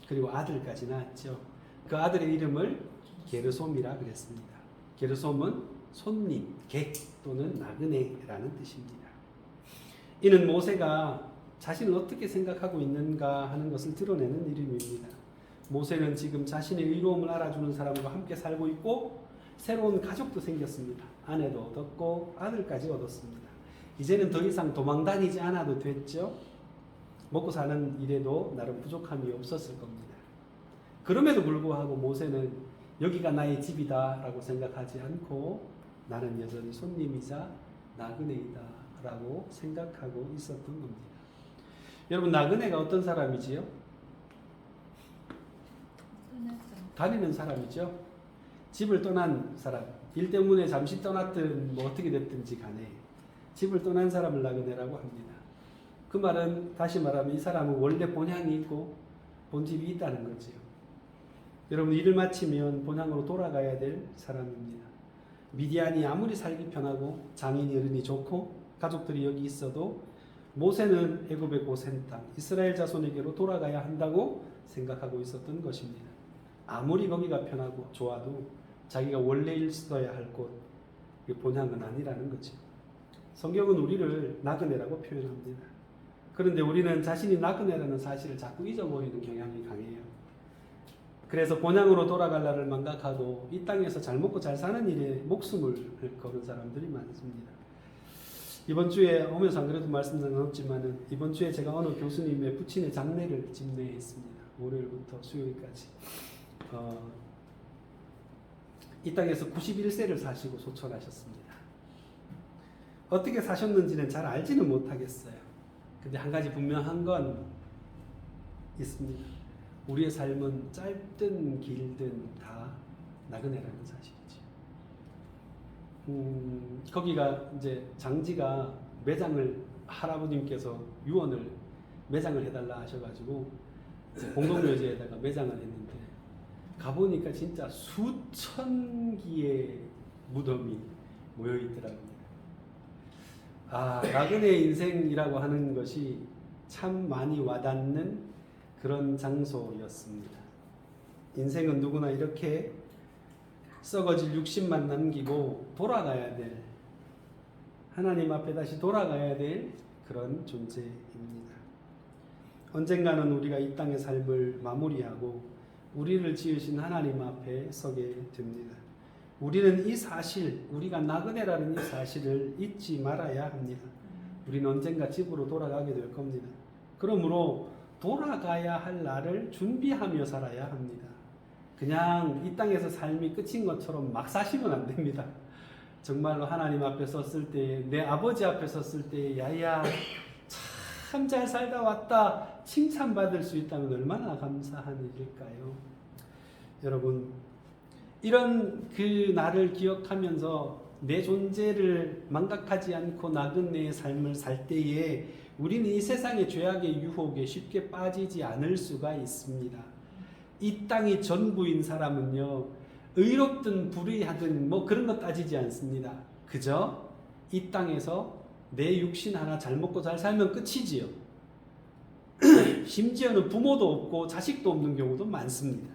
그리고 아들까지 낳았죠. 그 아들의 이름을 게르솜이라 그랬습니다. 게르솜은 손님, 객 또는 나그네라는 뜻입니다. 이는 모세가 자신을 어떻게 생각하고 있는가 하는 것을 드러내는 이름입니다. 모세는 지금 자신의 의로움을 알아주는 사람과 함께 살고 있고 새로운 가족도 생겼습니다. 아내도 얻었고 아들까지 얻었습니다. 이제는 더 이상 도망 다니지 않아도 됐죠. 먹고 사는 일에도 나름 부족함이 없었을 겁니다. 그럼에도 불구하고 모세는 여기가 나의 집이다 라고 생각하지 않고 나는 여전히 손님이자 나그네이다 라고 생각하고 있었던 겁니다. 여러분, 나그네가 어떤 사람이지요? 다니는 사람이죠. 집을 떠난 사람, 일 때문에 잠시 떠났든 뭐 어떻게 됐든지 간에 집을 떠난 사람을 나그네라고 합니다. 그 말은 다시 말하면 이 사람은 원래 본향이 있고 본집이 있다는 거지요. 여러분, 일을 마치면 본향으로 돌아가야 될 사람입니다. 미디안이 아무리 살기 편하고 장인이 어른이 좋고 가족들이 여기 있어도 모세는 애굽의 고센 땅 이스라엘 자손에게로 돌아가야 한다고 생각하고 있었던 것입니다. 아무리 거기가 편하고 좋아도 자기가 원래 있어야 할 곳, 본향은 아니라는 거죠. 성경은 우리를 나그네라고 표현합니다. 그런데 우리는 자신이 나그네라는 사실을 자꾸 잊어버리는 경향이 강해요. 그래서 본향으로 돌아갈 날을 망각하고 이 땅에서 잘 먹고 잘 사는 일에 목숨을 거는 사람들이 많습니다. 이번 주에 오면서 안 그래도 말씀 나눴지만은 이번 주에 제가 어느 교수님의 부친의 장례를 집례했습니다. 월요일부터 수요일까지. 이 땅에서 91세를 사시고 소천하셨습니다. 어떻게 사셨는지는 잘 알지는 못하겠어요. 근데 한 가지 분명한 건 있습니다. 우리의 삶은 짧든 길든 다 나그네라는 사실이죠. 거기가 이제 장지가 매장을 할아버님께서 유언을 매장을 해달라 하셔가지고 공동묘지에다가 매장을 했는데 가보니까 진짜 수천 기의 무덤이 모여 있더라고요. 아, 나그네 인생이라고 하는 것이 참 많이 와닿는 그런 장소였습니다. 인생은 누구나 이렇게 썩어질 육신만 남기고 돌아가야 될, 하나님 앞에 다시 돌아가야 될 그런 존재입니다. 언젠가는 우리가 이 땅의 삶을 마무리하고 우리를 지으신 하나님 앞에 서게 됩니다. 우리는 이 사실, 우리가 나그네라는 이 사실을 잊지 말아야 합니다. 우리는 언젠가 집으로 돌아가게 될 겁니다. 그러므로 돌아가야 할 날을 준비하며 살아야 합니다. 그냥 이 땅에서 삶이 끝인 것처럼 막 사시면 안 됩니다. 정말로 하나님 앞에 섰을 때, 내 아버지 앞에 섰을 때, 야야 참 잘 살다 왔다 칭찬받을 수 있다면 얼마나 감사한 일일까요? 여러분, 이런 그 날을 기억하면서 내 존재를 망각하지 않고 나그네의 삶을 살 때에 우리는 이 세상의 죄악의 유혹에 쉽게 빠지지 않을 수가 있습니다. 이 땅이 전부인 사람은요, 의롭든 불의하든 뭐 그런 거 따지지 않습니다. 그저 이 땅에서 내 육신 하나 잘 먹고 잘 살면 끝이지요. 심지어는 부모도 없고 자식도 없는 경우도 많습니다.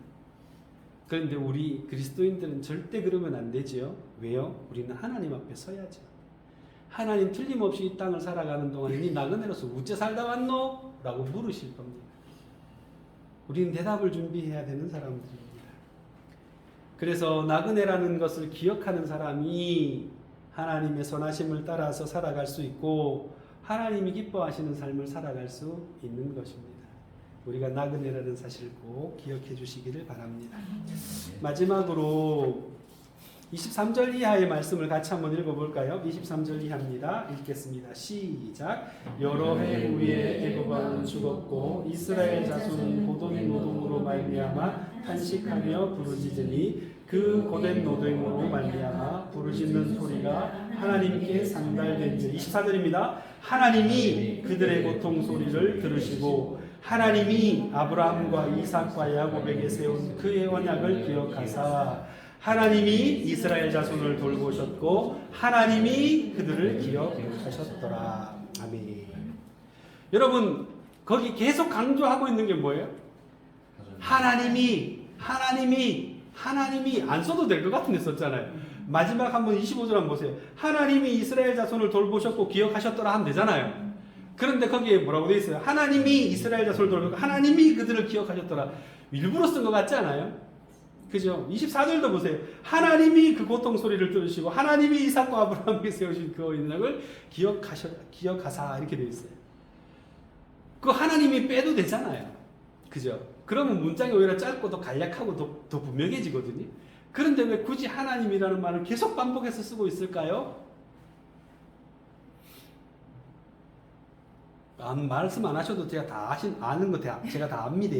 그런데 우리 그리스도인들은 절대 그러면 안 되지요. 왜요? 우리는 하나님 앞에 서야죠. 하나님 틀림없이 이 땅을 살아가는 동안 니 나그네로서 우째 살다 왔노? 라고 물으실 겁니다. 우리는 대답을 준비해야 되는 사람들입니다. 그래서 나그네라는 것을 기억하는 사람이 하나님의 선하심을 따라서 살아갈 수 있고 하나님이 기뻐하시는 삶을 살아갈 수 있는 것입니다. 우리가 나그네라는 사실을 꼭 기억해 주시기를 바랍니다. 마지막으로 23절 이하의 말씀을 같이 한번 읽어볼까요? 23절 이하입니다. 읽겠습니다. 시작. 여러 해 후에 애굽 왕은 죽었고 이스라엘 자손은 고된 노동으로 말미암아 탄식하며 부르짖으니 그 고된 노동으로 말미암아 부르짖는 소리가 하나님께 상달된지. 24절입니다. 하나님이 그들의 고통 소리를 들으시고 하나님이 아브라함과 이삭과 야곱에게 세운 그의 언약을 기억하사 하나님이 이스라엘 자손을 돌보셨고 하나님이 그들을 기억하셨더라. 아멘. 여러분, 거기 계속 강조하고 있는 게 뭐예요? 하나님이 안 써도 될 것 같은데 썼잖아요. 마지막 한번 25절 한번 보세요. 하나님이 이스라엘 자손을 돌보셨고 기억하셨더라 하면 되잖아요. 그런데 거기에 뭐라고 되어 있어요? 하나님이 이스라엘 자손을 돌보고 하나님이 그들을 기억하셨더라. 일부러 쓴 것 같지 않아요? 그죠? 24절도 보세요. 하나님이 그 고통 소리를 들으시고 하나님이 이삭과 아브라함에게 세우신 그 언약을 기억하사 이렇게 되어 있어요. 그 하나님이 빼도 되잖아요. 그죠? 그러면 문장이 오히려 짧고 더 간략하고 더 분명해지거든요. 그런데 왜 굳이 하나님이라는 말을 계속 반복해서 쓰고 있을까요? 말씀 안 하셔도 제가 다 아는 거 제가 다 압니다.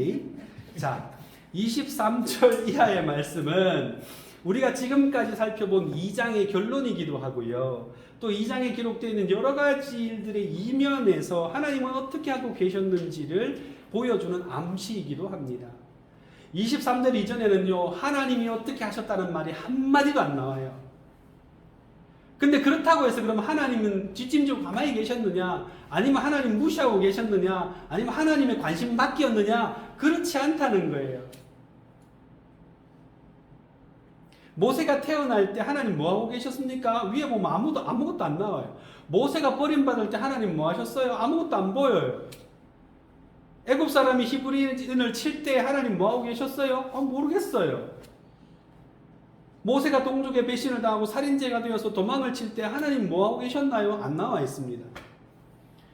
자, 23절 이하의 말씀은 우리가 지금까지 살펴본 2장의 결론이기도 하고요. 또 2장에 기록되어 있는 여러 가지 일들의 이면에서 하나님은 어떻게 하고 계셨는지를 보여주는 암시이기도 합니다. 23절 이전에는요, 하나님이 어떻게 하셨다는 말이 한마디도 안 나와요. 근데 그렇다고 해서 그럼 하나님은 뒷짐지고 가만히 계셨느냐? 아니면 하나님 무시하고 계셨느냐? 아니면 하나님의 관심 밖이었느냐? 그렇지 않다는 거예요. 모세가 태어날 때 하나님 뭐 하고 계셨습니까? 위에 보면 아무것도 안 나와요. 모세가 버림받을 때 하나님 뭐 하셨어요? 아무것도 안 보여요. 애굽 사람이 히브리인을 칠 때 하나님 뭐 하고 계셨어요? 모르겠어요. 모세가 동족의 배신을 당하고 살인죄가 되어서 도망을 칠 때 하나님 뭐 하고 계셨나요? 안 나와 있습니다.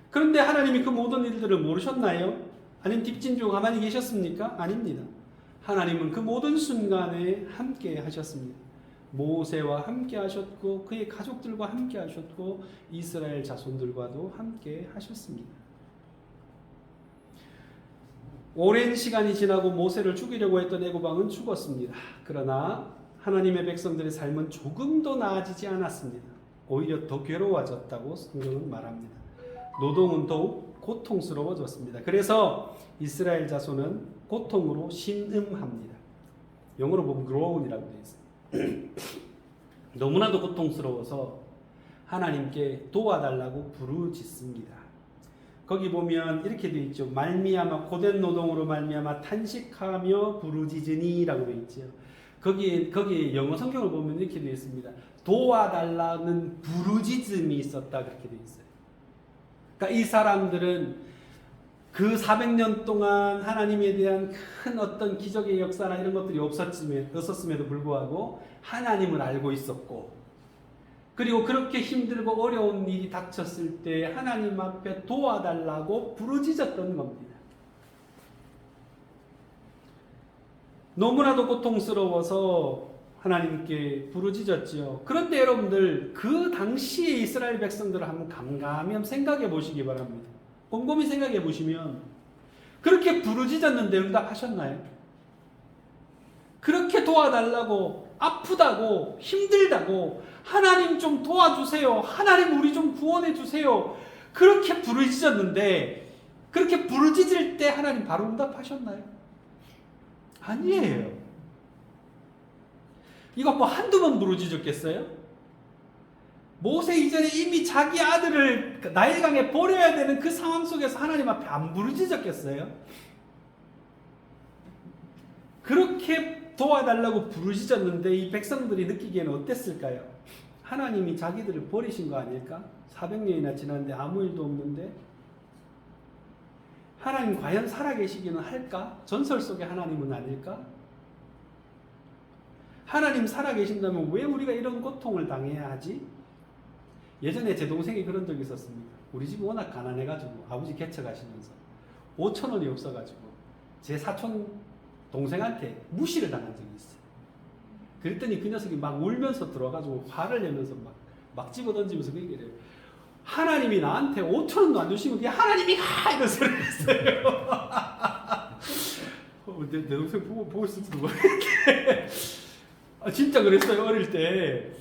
그런데 하나님이 그 모든 일들을 모르셨나요? 아니면 뒷짐지고 가만히 계셨습니까? 아닙니다. 하나님은 그 모든 순간에 함께 하셨습니다. 모세와 함께 하셨고 그의 가족들과 함께 하셨고 이스라엘 자손들과도 함께 하셨습니다. 오랜 시간이 지나고 모세를 죽이려고 했던 애굽 왕은 죽었습니다. 그러나 하나님의 백성들의 삶은 조금도 나아지지 않았습니다. 오히려 더 괴로워졌다고 성경은 말합니다. 노동은 더욱 고통스러워졌습니다. 그래서 이스라엘 자손은 고통으로 신음합니다. 영어로 보면 groan이라고 되어 있어요. 너무나도 고통스러워서 하나님께 도와달라고 부르짖습니다. 거기 보면 이렇게 되어 있죠. 말미암아 고된 노동으로 말미암아 탄식하며 부르짖으니라고 되어 있죠. 거기 영어 성경을 보면 이렇게 되어 있습니다. 도와달라는 부르짖음이 있었다 그렇게 되어 있어요. 그러니까 이 사람들은 그 400년 동안 하나님에 대한 큰 어떤 기적의 역사나 이런 것들이 없었음에도 불구하고 하나님을 알고 있었고, 그리고 그렇게 힘들고 어려운 일이 닥쳤을 때 하나님 앞에 도와달라고 부르짖었던 겁니다. 너무나도 고통스러워서 하나님께 부르짖었지요. 그런데 여러분들 그 당시의 이스라엘 백성들을 한번 감감히 생각해 보시기 바랍니다. 곰곰이 생각해 보시면 그렇게 부르짖었는데 응답하셨나요? 그렇게 도와달라고, 아프다고, 힘들다고, 하나님 좀 도와주세요, 하나님 우리 좀 구원해 주세요, 그렇게 부르짖었는데 그렇게 부르짖을 때 하나님 바로 응답하셨나요? 아니에요. 이거 뭐 한두 번 부르짖었겠어요? 모세 이전에 이미 자기 아들을 나일강에 버려야 되는 그 상황 속에서 하나님 앞에 안 부르짖었겠어요? 그렇게 도와달라고 부르짖었는데 이 백성들이 느끼기에는 어땠을까요? 하나님이 자기들을 버리신 거 아닐까? 400년이나 지났는데 아무 일도 없는데 하나님 과연 살아계시기는 할까? 전설 속의 하나님은 아닐까? 하나님 살아계신다면 왜 우리가 이런 고통을 당해야 하지? 예전에 제 동생이 그런 적이 있었습니다. 우리 집 워낙 가난해가지고 아버지 개척하시면서 5,000원이 없어가지고 제 사촌 동생한테 무시를 당한 적이 있어요. 그랬더니 그 녀석이 막 울면서 들어와가지고 화를 내면서 막 집어던지면서 그 얘기를 해요. 하나님이 나한테 5,000원도 안 주시면 그게 하나님이 가! 이런 소리를 했어요. 내 동생 보고 있을지도 모르겠는데 진짜 그랬어요. 어릴 때.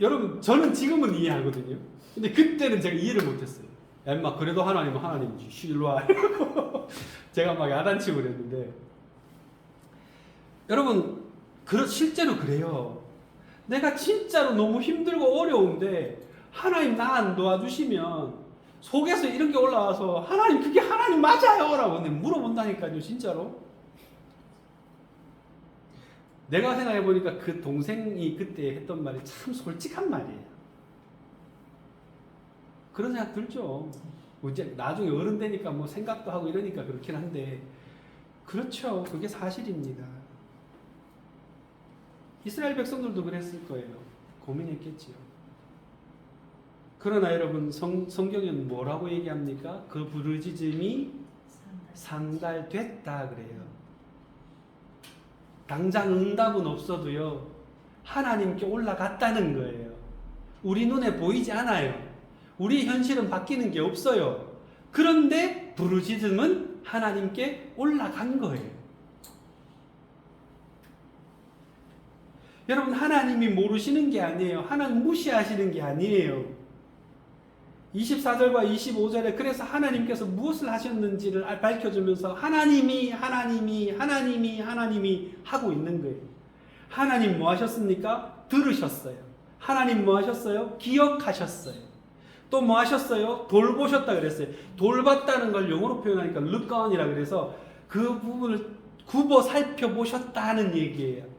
여러분 저는 지금은 이해하거든요. 근데 그때는 제가 이해를 못했어요. 야 인마 그래도 하나님은 하나님이지 일로 와. 제가 막 야단치고 그랬는데 여러분 실제로 그래요. 내가 진짜로 너무 힘들고 어려운데 하나님 나 안 도와주시면 속에서 이런 게 올라와서 하나님 그게 하나님 맞아요? 라고 물어본다니까요. 진짜로. 내가 생각해보니까 그 동생이 그때 했던 말이 참 솔직한 말이에요. 그런 생각 들죠. 이제 나중에 어른 되니까 뭐 생각도 하고 이러니까 그렇긴 한데 그렇죠. 그게 사실입니다. 이스라엘 백성들도 그랬을 거예요. 고민했겠지요. 그러나 여러분 성경은 뭐라고 얘기합니까? 그 부르짖음이 상달됐다 그래요. 당장 응답은 없어도요 하나님께 올라갔다는 거예요. 우리 눈에 보이지 않아요. 우리 현실은 바뀌는 게 없어요. 그런데 부르짖음은 하나님께 올라간 거예요. 여러분 하나님이 모르시는 게 아니에요. 하나님 무시하시는 게 아니에요. 24절과 25절에 그래서 하나님께서 무엇을 하셨는지를 밝혀주면서 하나님이 하고 있는 거예요. 하나님 뭐 하셨습니까? 들으셨어요. 하나님 뭐 하셨어요? 기억하셨어요. 또 뭐 하셨어요? 돌보셨다 그랬어요. 돌봤다는 걸 영어로 표현하니까 look on이라 그래서 그 부분을 굽어 살펴보셨다는 얘기예요.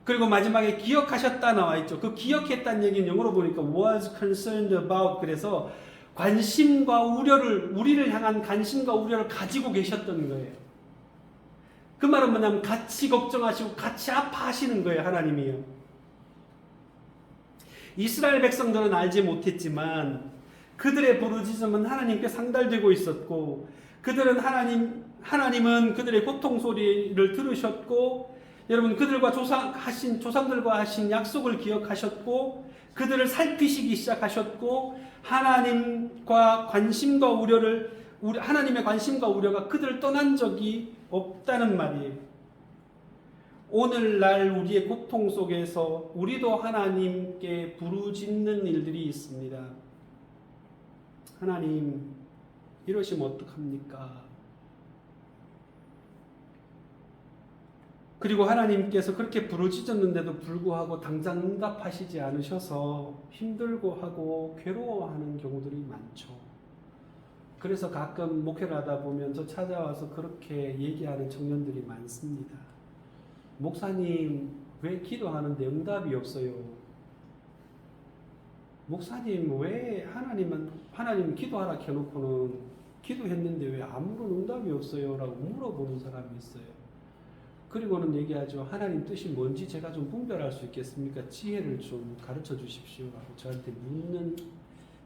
그리고 마지막에 기억하셨다 나와 있죠. 그 기억했다는 얘기는 영어로 보니까 was concerned about 그래서 관심과 우려를 우리를 향한 관심과 우려를 가지고 계셨던 거예요. 그 말은 뭐냐면 같이 걱정하시고 같이 아파하시는 거예요. 하나님이요. 이스라엘 백성들은 알지 못했지만 그들의 부르짖음은 하나님께 상달되고 있었고 그들은 하나님은 그들의 고통 소리를 들으셨고 여러분 그들과 조상들과 하신 약속을 기억하셨고 그들을 살피시기 시작하셨고 하나님과 관심과 우려를 하나님의 관심과 우려가 그들을 떠난 적이 없다는 말이에요. 오늘날 우리의 고통 속에서 우리도 하나님께 부르짖는 일들이 있습니다. 하나님 이러시면 어떡합니까? 그리고 하나님께서 그렇게 부르짖었는데도 불구하고 당장 응답하시지 않으셔서 힘들고 하고 괴로워하는 경우들이 많죠. 그래서 가끔 목회를 하다 보면 저 찾아와서 그렇게 얘기하는 청년들이 많습니다. 목사님 왜 기도하는데 응답이 없어요? 목사님 왜 하나님 기도하라 켜놓고는 기도했는데 왜 아무런 응답이 없어요? 라고 물어보는 사람이 있어요. 그리고는 얘기하죠. 하나님 뜻이 뭔지 제가 좀 분별할 수 있겠습니까? 지혜를 좀 가르쳐 주십시오. 라고 저한테 묻는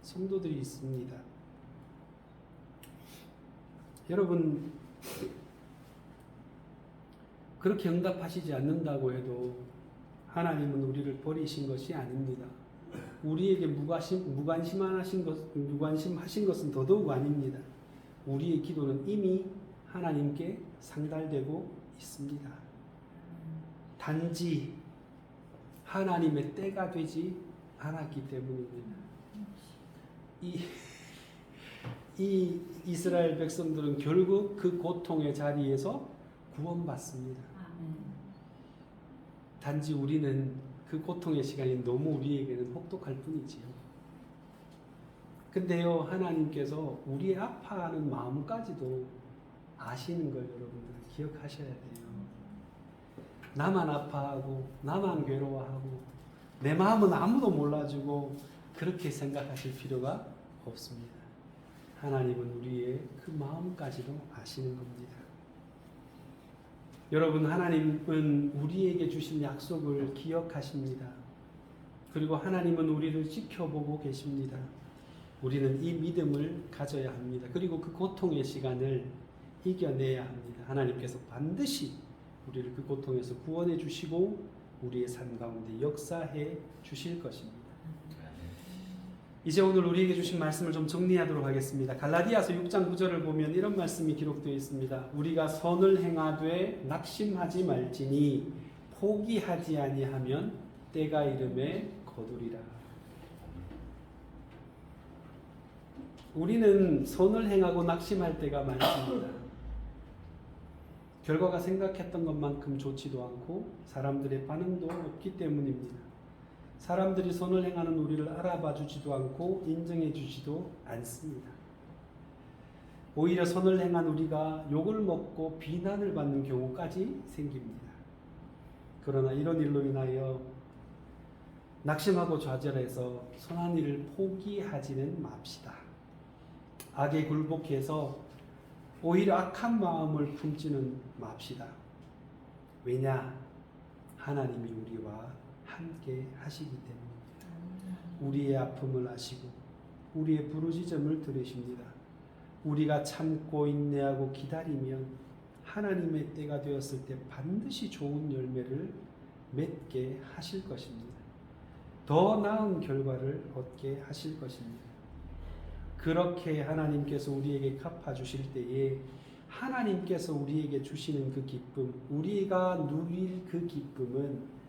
성도들이 있습니다. 여러분, 그렇게 응답하시지 않는다고 해도 하나님은 우리를 버리신 것이 아닙니다. 우리에게 무관심하신 것은 더더욱 아닙니다. 우리의 기도는 이미 하나님께 상달되고 있습니다. 단지 하나님의 때가 되지 않았기 때문입니다. 이 이스라엘 백성들은 결국 그 고통의 자리에서 구원받습니다. 단지 우리는 그 고통의 시간이 너무 우리에게는 혹독할 뿐이지요. 근데요, 하나님께서 우리의 아파하는 마음까지도 아시는 걸 여러분들 기억하셔야 돼요. 나만 아파하고 나만 괴로워하고 내 마음은 아무도 몰라주고 그렇게 생각하실 필요가 없습니다. 하나님은 우리의 그 마음까지도 아시는 겁니다. 여러분, 하나님은 우리에게 주신 약속을 기억하십니다. 그리고 하나님은 우리를 지켜보고 계십니다. 우리는 이 믿음을 가져야 합니다. 그리고 그 고통의 시간을 이겨내야 합니다. 하나님께서 반드시 우리를 그 고통에서 구원해 주시고 우리의 삶 가운데 역사해 주실 것입니다. 이제 오늘 우리에게 주신 말씀을 좀 정리하도록 하겠습니다. 갈라디아서 6장 9절을 보면 이런 말씀이 기록되어 있습니다. 우리가 선을 행하되 낙심하지 말지니 포기하지 아니하면 때가 이름에 거두리라. 우리는 선을 행하고 낙심할 때가 많습니다. 결과가 생각했던 것만큼 좋지도 않고 사람들의 반응도 없기 때문입니다. 사람들이 선을 행하는 우리를 알아봐 주지도 않고 인정해 주지도 않습니다. 오히려 선을 행한 우리가 욕을 먹고 비난을 받는 경우까지 생깁니다. 그러나 이런 일로 인하여 낙심하고 좌절해서 선한 일을 포기하지는 맙시다. 악에 굴복해서 오히려 악한 마음을 품지는 맙시다. 왜냐? 하나님이 우리와 함께 하시기 때문입니다. 우리의 아픔을 아시고 우리의 부르짖음을 들으십니다. 우리가 참고 인내하고 기다리면 하나님의 때가 되었을 때 반드시 좋은 열매를 맺게 하실 것입니다. 더 나은 결과를 얻게 하실 것입니다. 그렇게 하나님께서 우리에게 갚아주실 때에 하나님께서 우리에게 주시는 그 기쁨, 우리가 누릴 그 기쁨은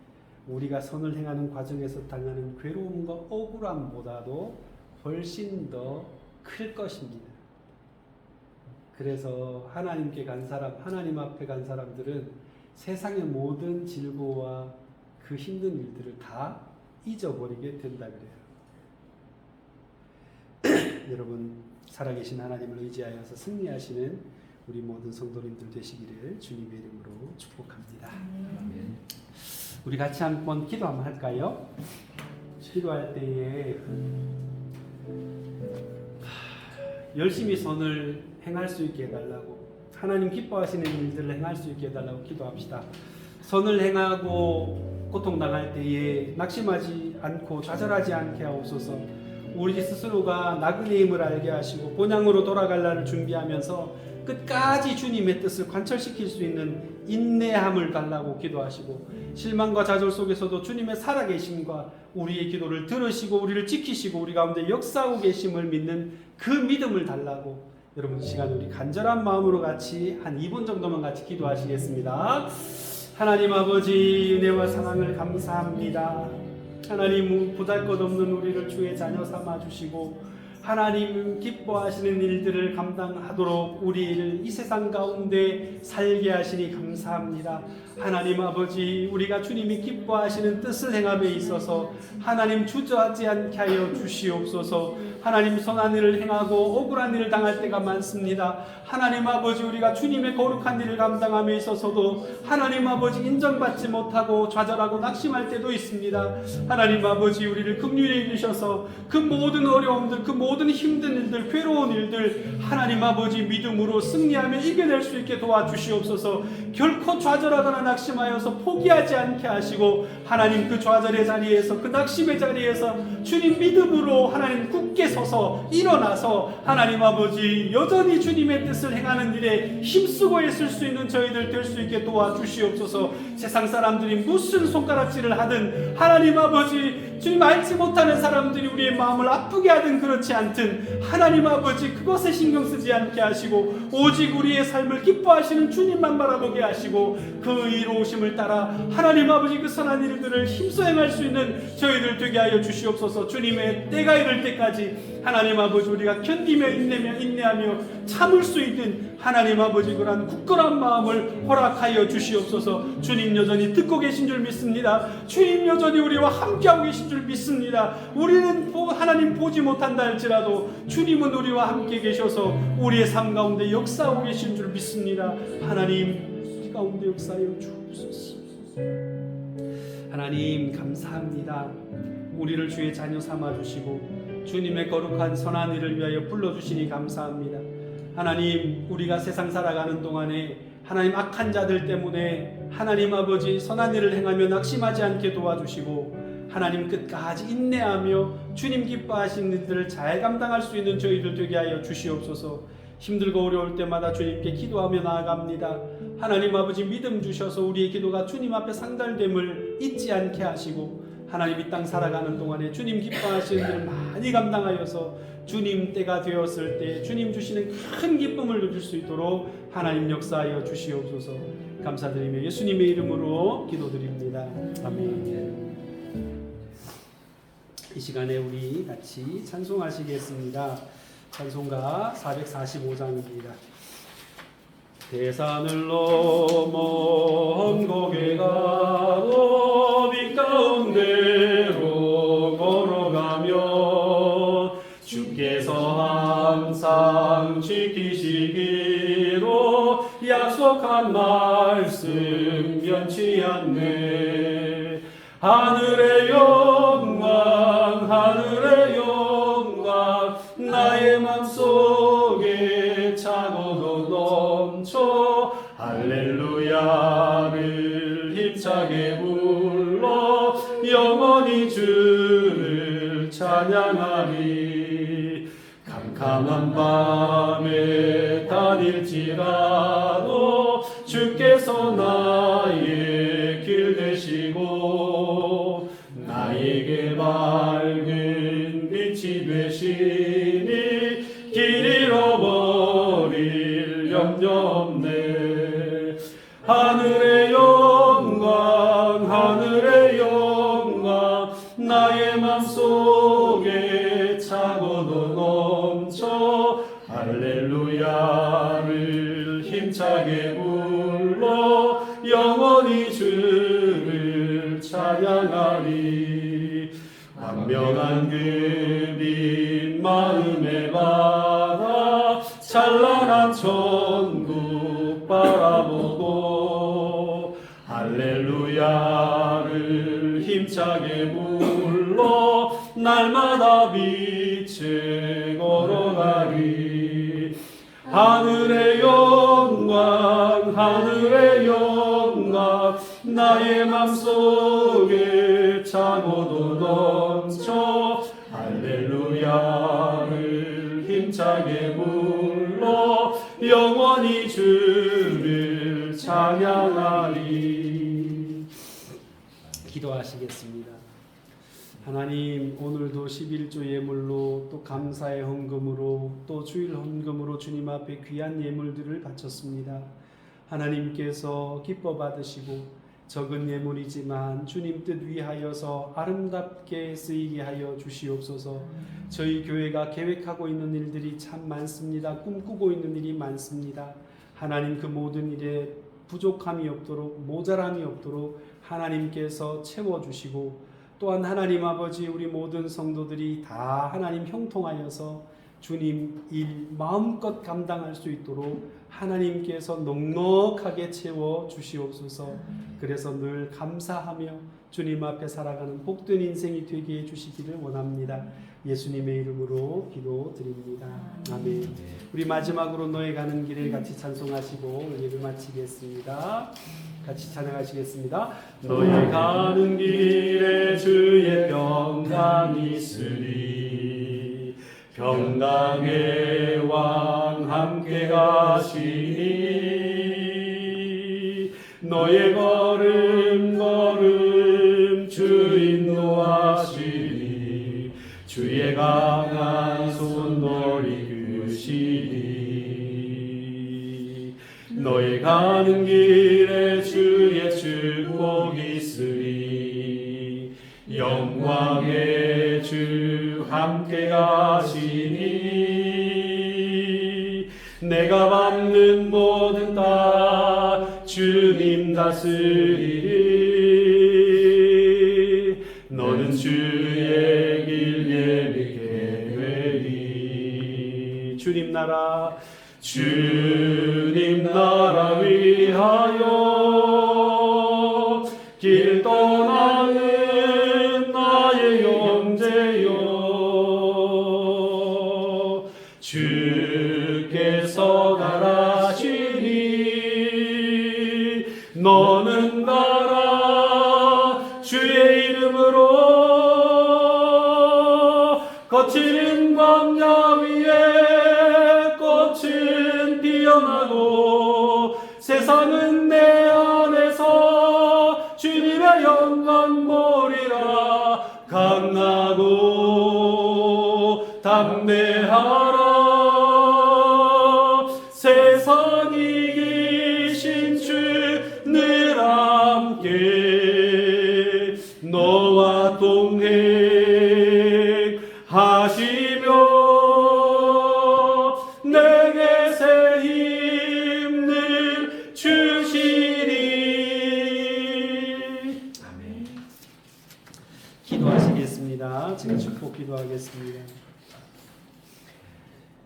우리가 선을 행하는 과정에서 당하는 괴로움과 억울함보다도 훨씬 더 클 것입니다. 그래서 하나님께 간 사람, 하나님 앞에 간 사람들은 세상의 모든 질고와 그 힘든 일들을 다 잊어버리게 된다 그래요. 여러분, 살아계신 하나님을 의지하여서 승리하시는 우리 모든 성도님들 되시기를 주님의 이름으로 축복합니다. 아멘. 우리 같이 한번 기도 한번 할까요? 기도할 때에 열심히 선을 행할 수 있게 해달라고, 하나님 기뻐하시는 일들을 행할 수 있게 해달라고 기도합시다. 선을 행하고 고통당할 때에 낙심하지 않고 좌절하지 않게 하옵소서. 우리 스스로가 나그네임을 알게 하시고 본향으로 돌아갈 날을 준비하면서 끝까지 주님의 뜻을 관철시킬 수 있는 인내함을 달라고 기도하시고, 실망과 좌절 속에서도 주님의 살아계심과 우리의 기도를 들으시고 우리를 지키시고 우리 가운데 역사하고 계심을 믿는 그 믿음을 달라고, 여러분 이 시간 우리 간절한 마음으로 같이 한 2분 정도만 같이 기도하시겠습니다. 하나님 아버지, 은혜와 사랑을 감사합니다. 하나님, 보잘것없는 우리를 주의 자녀 삼아 주시고 하나님 기뻐하시는 일들을 감당하도록 우리를 이 세상 가운데 살게 하시니 감사합니다. 하나님 아버지, 우리가 주님이 기뻐하시는 뜻을 행함에 있어서 하나님 주저하지 않게 하여 주시옵소서. 하나님 선한 일을 행하고 억울한 일을 당할 때가 많습니다. 하나님 아버지, 우리가 주님의 거룩한 일을 감당함에 있어서도 하나님 아버지 인정받지 못하고 좌절하고 낙심할 때도 있습니다. 하나님 아버지, 우리를 긍휼히 여기셔서 그 모든 어려움들, 그 모든 힘든 일들, 괴로운 일들 하나님 아버지 믿음으로 승리하며 이겨낼 수 있게 도와주시옵소서. 결코 좌절하거나 낙심하여서 포기하지 않게 하시고 하나님 그 좌절의 자리에서, 그 낙심의 자리에서 주님 믿음으로 하나님 굳게 서서 일어나서 하나님 아버지 여전히 주님의 뜻을 행하는 일에 힘쓰고 있을 수 있는 저희들 될 수 있게 도와주시옵소서. 세상 사람들이 무슨 손가락질을 하든 하나님 아버지 주님 알지 못하는 사람들이 우리의 마음을 아프게 하든 그렇지 않든 하나님 아버지 그것에 신경 쓰지 않게 하시고 오직 우리의 삶을 기뻐하시는 주님만 바라보게 하시고 그 이로우심을 따라 하나님 아버지 그 선한 일들을 힘써 행할 수 있는 저희들 되게 하여 주시옵소서. 주님의 때가 이를 때까지 하나님 아버지 우리가 견디며 인내하며 참을 수 있는 하나님 아버지 그러한 굳건한 마음을 허락하여 주시옵소서. 주님 여전히 듣고 계신 줄 믿습니다. 주님 여전히 우리와 함께하고 계신 줄 믿습니다. 우리는 하나님 보지 못한다 할지라도 주님은 우리와 함께 계셔서 우리의 삶 가운데 역사하고 계신 줄 믿습니다. 하나님 가운데 역사하여 주옵소서. 하나님 감사합니다. 우리를 주의 자녀 삼아주시고 주님의 거룩한 선한 일을 위하여 불러주시니 감사합니다. 하나님, 우리가 세상 살아가는 동안에 하나님 악한 자들 때문에 하나님 아버지 선한 일을 행하며 낙심하지 않게 도와주시고 하나님 끝까지 인내하며 주님 기뻐하시는 일들을 잘 감당할 수 있는 저희들 되게 하여 주시옵소서. 힘들고 어려울 때마다 주님께 기도하며 나아갑니다. 하나님 아버지 믿음 주셔서 우리의 기도가 주님 앞에 상달됨을 잊지 않게 하시고 하나님 이 땅 살아가는 동안에 주님 기뻐하시는 일을 많이 감당하여서 주님 때가 되었을 때 주님 주시는 큰 기쁨을 누릴 수 있도록 하나님 역사하여 주시옵소서. 감사드리며 예수님의 이름으로 기도드립니다. 아멘. 이 시간에 우리 같이 찬송하시겠습니다. 찬송가 445장입니다. 대산을 넘어 험곡에 가도 빛 가운데로 걸어가며 주께서 항상 지키시기로 약속한 말씀 변치 않네. 하늘의 영광 하늘의 영광 나의 맘속에 차고도 넘쳐 할렐루야를 힘차게 불러 영원히 주를 찬양하리. 캄캄한 밤에 다닐지라도 주께서 나의 길 되시고 나에게 밝은 빛이 되시니 길 잃어버릴 염려 없네. 하늘의 영광 하늘의 영광 나의 맘속에 차고도 넘쳐 할렐루야를 힘차게 불러 영원히 주를 찬양하리. 광명한 그 빛 마음에 받아 찬란한 천국 바라보고 할렐루야를 힘차게 불러 날마다 빛에 걸어가리. 하늘의 영광 하늘의 영광 나의 맘속에 차고도 넘쳐 할렐루야를 힘차게 불러 영원히 주를 찬양하리. 기도하시겠습니다. 하나님, 오늘도 11조 예물로 또 감사의 헌금으로 또 주일 헌금으로 주님 앞에 귀한 예물들을 바쳤습니다. 하나님께서 기뻐 받으시고 적은 예물이지만 주님 뜻 위하여서 아름답게 쓰이게 하여 주시옵소서. 저희 교회가 계획하고 있는 일들이 참 많습니다. 꿈꾸고 있는 일이 많습니다. 하나님 그 모든 일에 부족함이 없도록, 모자람이 없도록 하나님께서 채워주시고, 또한 하나님 아버지 우리 모든 성도들이 다 하나님 형통하여서 주님 일 마음껏 감당할 수 있도록 하나님께서 넉넉하게 채워 주시옵소서. 그래서 늘 감사하며 주님 앞에 살아가는 복된 인생이 되게 해주시기를 원합니다. 예수님의 이름으로 기도드립니다. 아멘. 우리 마지막으로 너의 가는 길을 같이 찬송하시고 예배 마치겠습니다. 같이 찬양하시겠습니다. 너의 가는 길에 주의 평강이 있으리. 평강의 왕 함께 가시니. 너의 걸음 걸음 주 인도하시니. 주의 강한 손 널 이끄시니. 너의 가는 길에 주의 축복이 있으리. 영광의 주 함께 가시니. 내가 밟는 모든 땅 주님 다스리리. 너는 주의 길 예비게 되리. 주님 나라 위하여 길 떠나는 나의 형제여. 주께서 가라시니. 너는 가라 주의 이름으로. 거칠은 광야 위에 꽃은 피어나고 세상은 내 안에서 주님의 영광 보리라. 강하고 담대하라. 세상 이기신 주 늘 함께 너와 동행하시며 내게 새 힘을 주시리. 아멘. 기도하시겠습니다. 제가 축복 기도하겠습니다.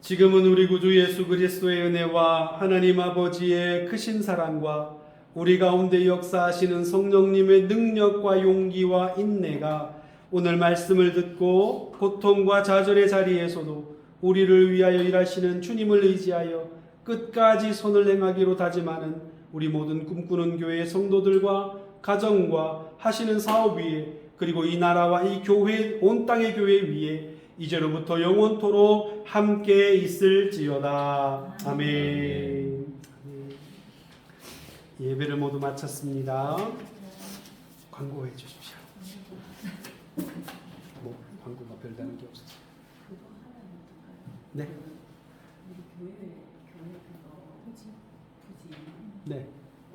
지금은 우리 구주 예수 그리스도의 은혜와 하나님 아버지의 크신 사랑과 우리 가운데 역사하시는 성령님의 능력과 용기와 인내가 오늘 말씀을 듣고 고통과 좌절의 자리에서도 우리를 위하여 일하시는 주님을 의지하여 끝까지 선을 행하기로 다짐하는 우리 모든 꿈꾸는 교회의 성도들과 가정과 하시는 사업 위에, 그리고 이 나라와 이 교회, 온 땅의 교회 위에 이제로부터 영원토록 함께 있을지어다. 아멘. 예배를 모두 마쳤습니다. 광고해 주십시오. 뭐 광고가 별다른 게 없어서. 네. 네.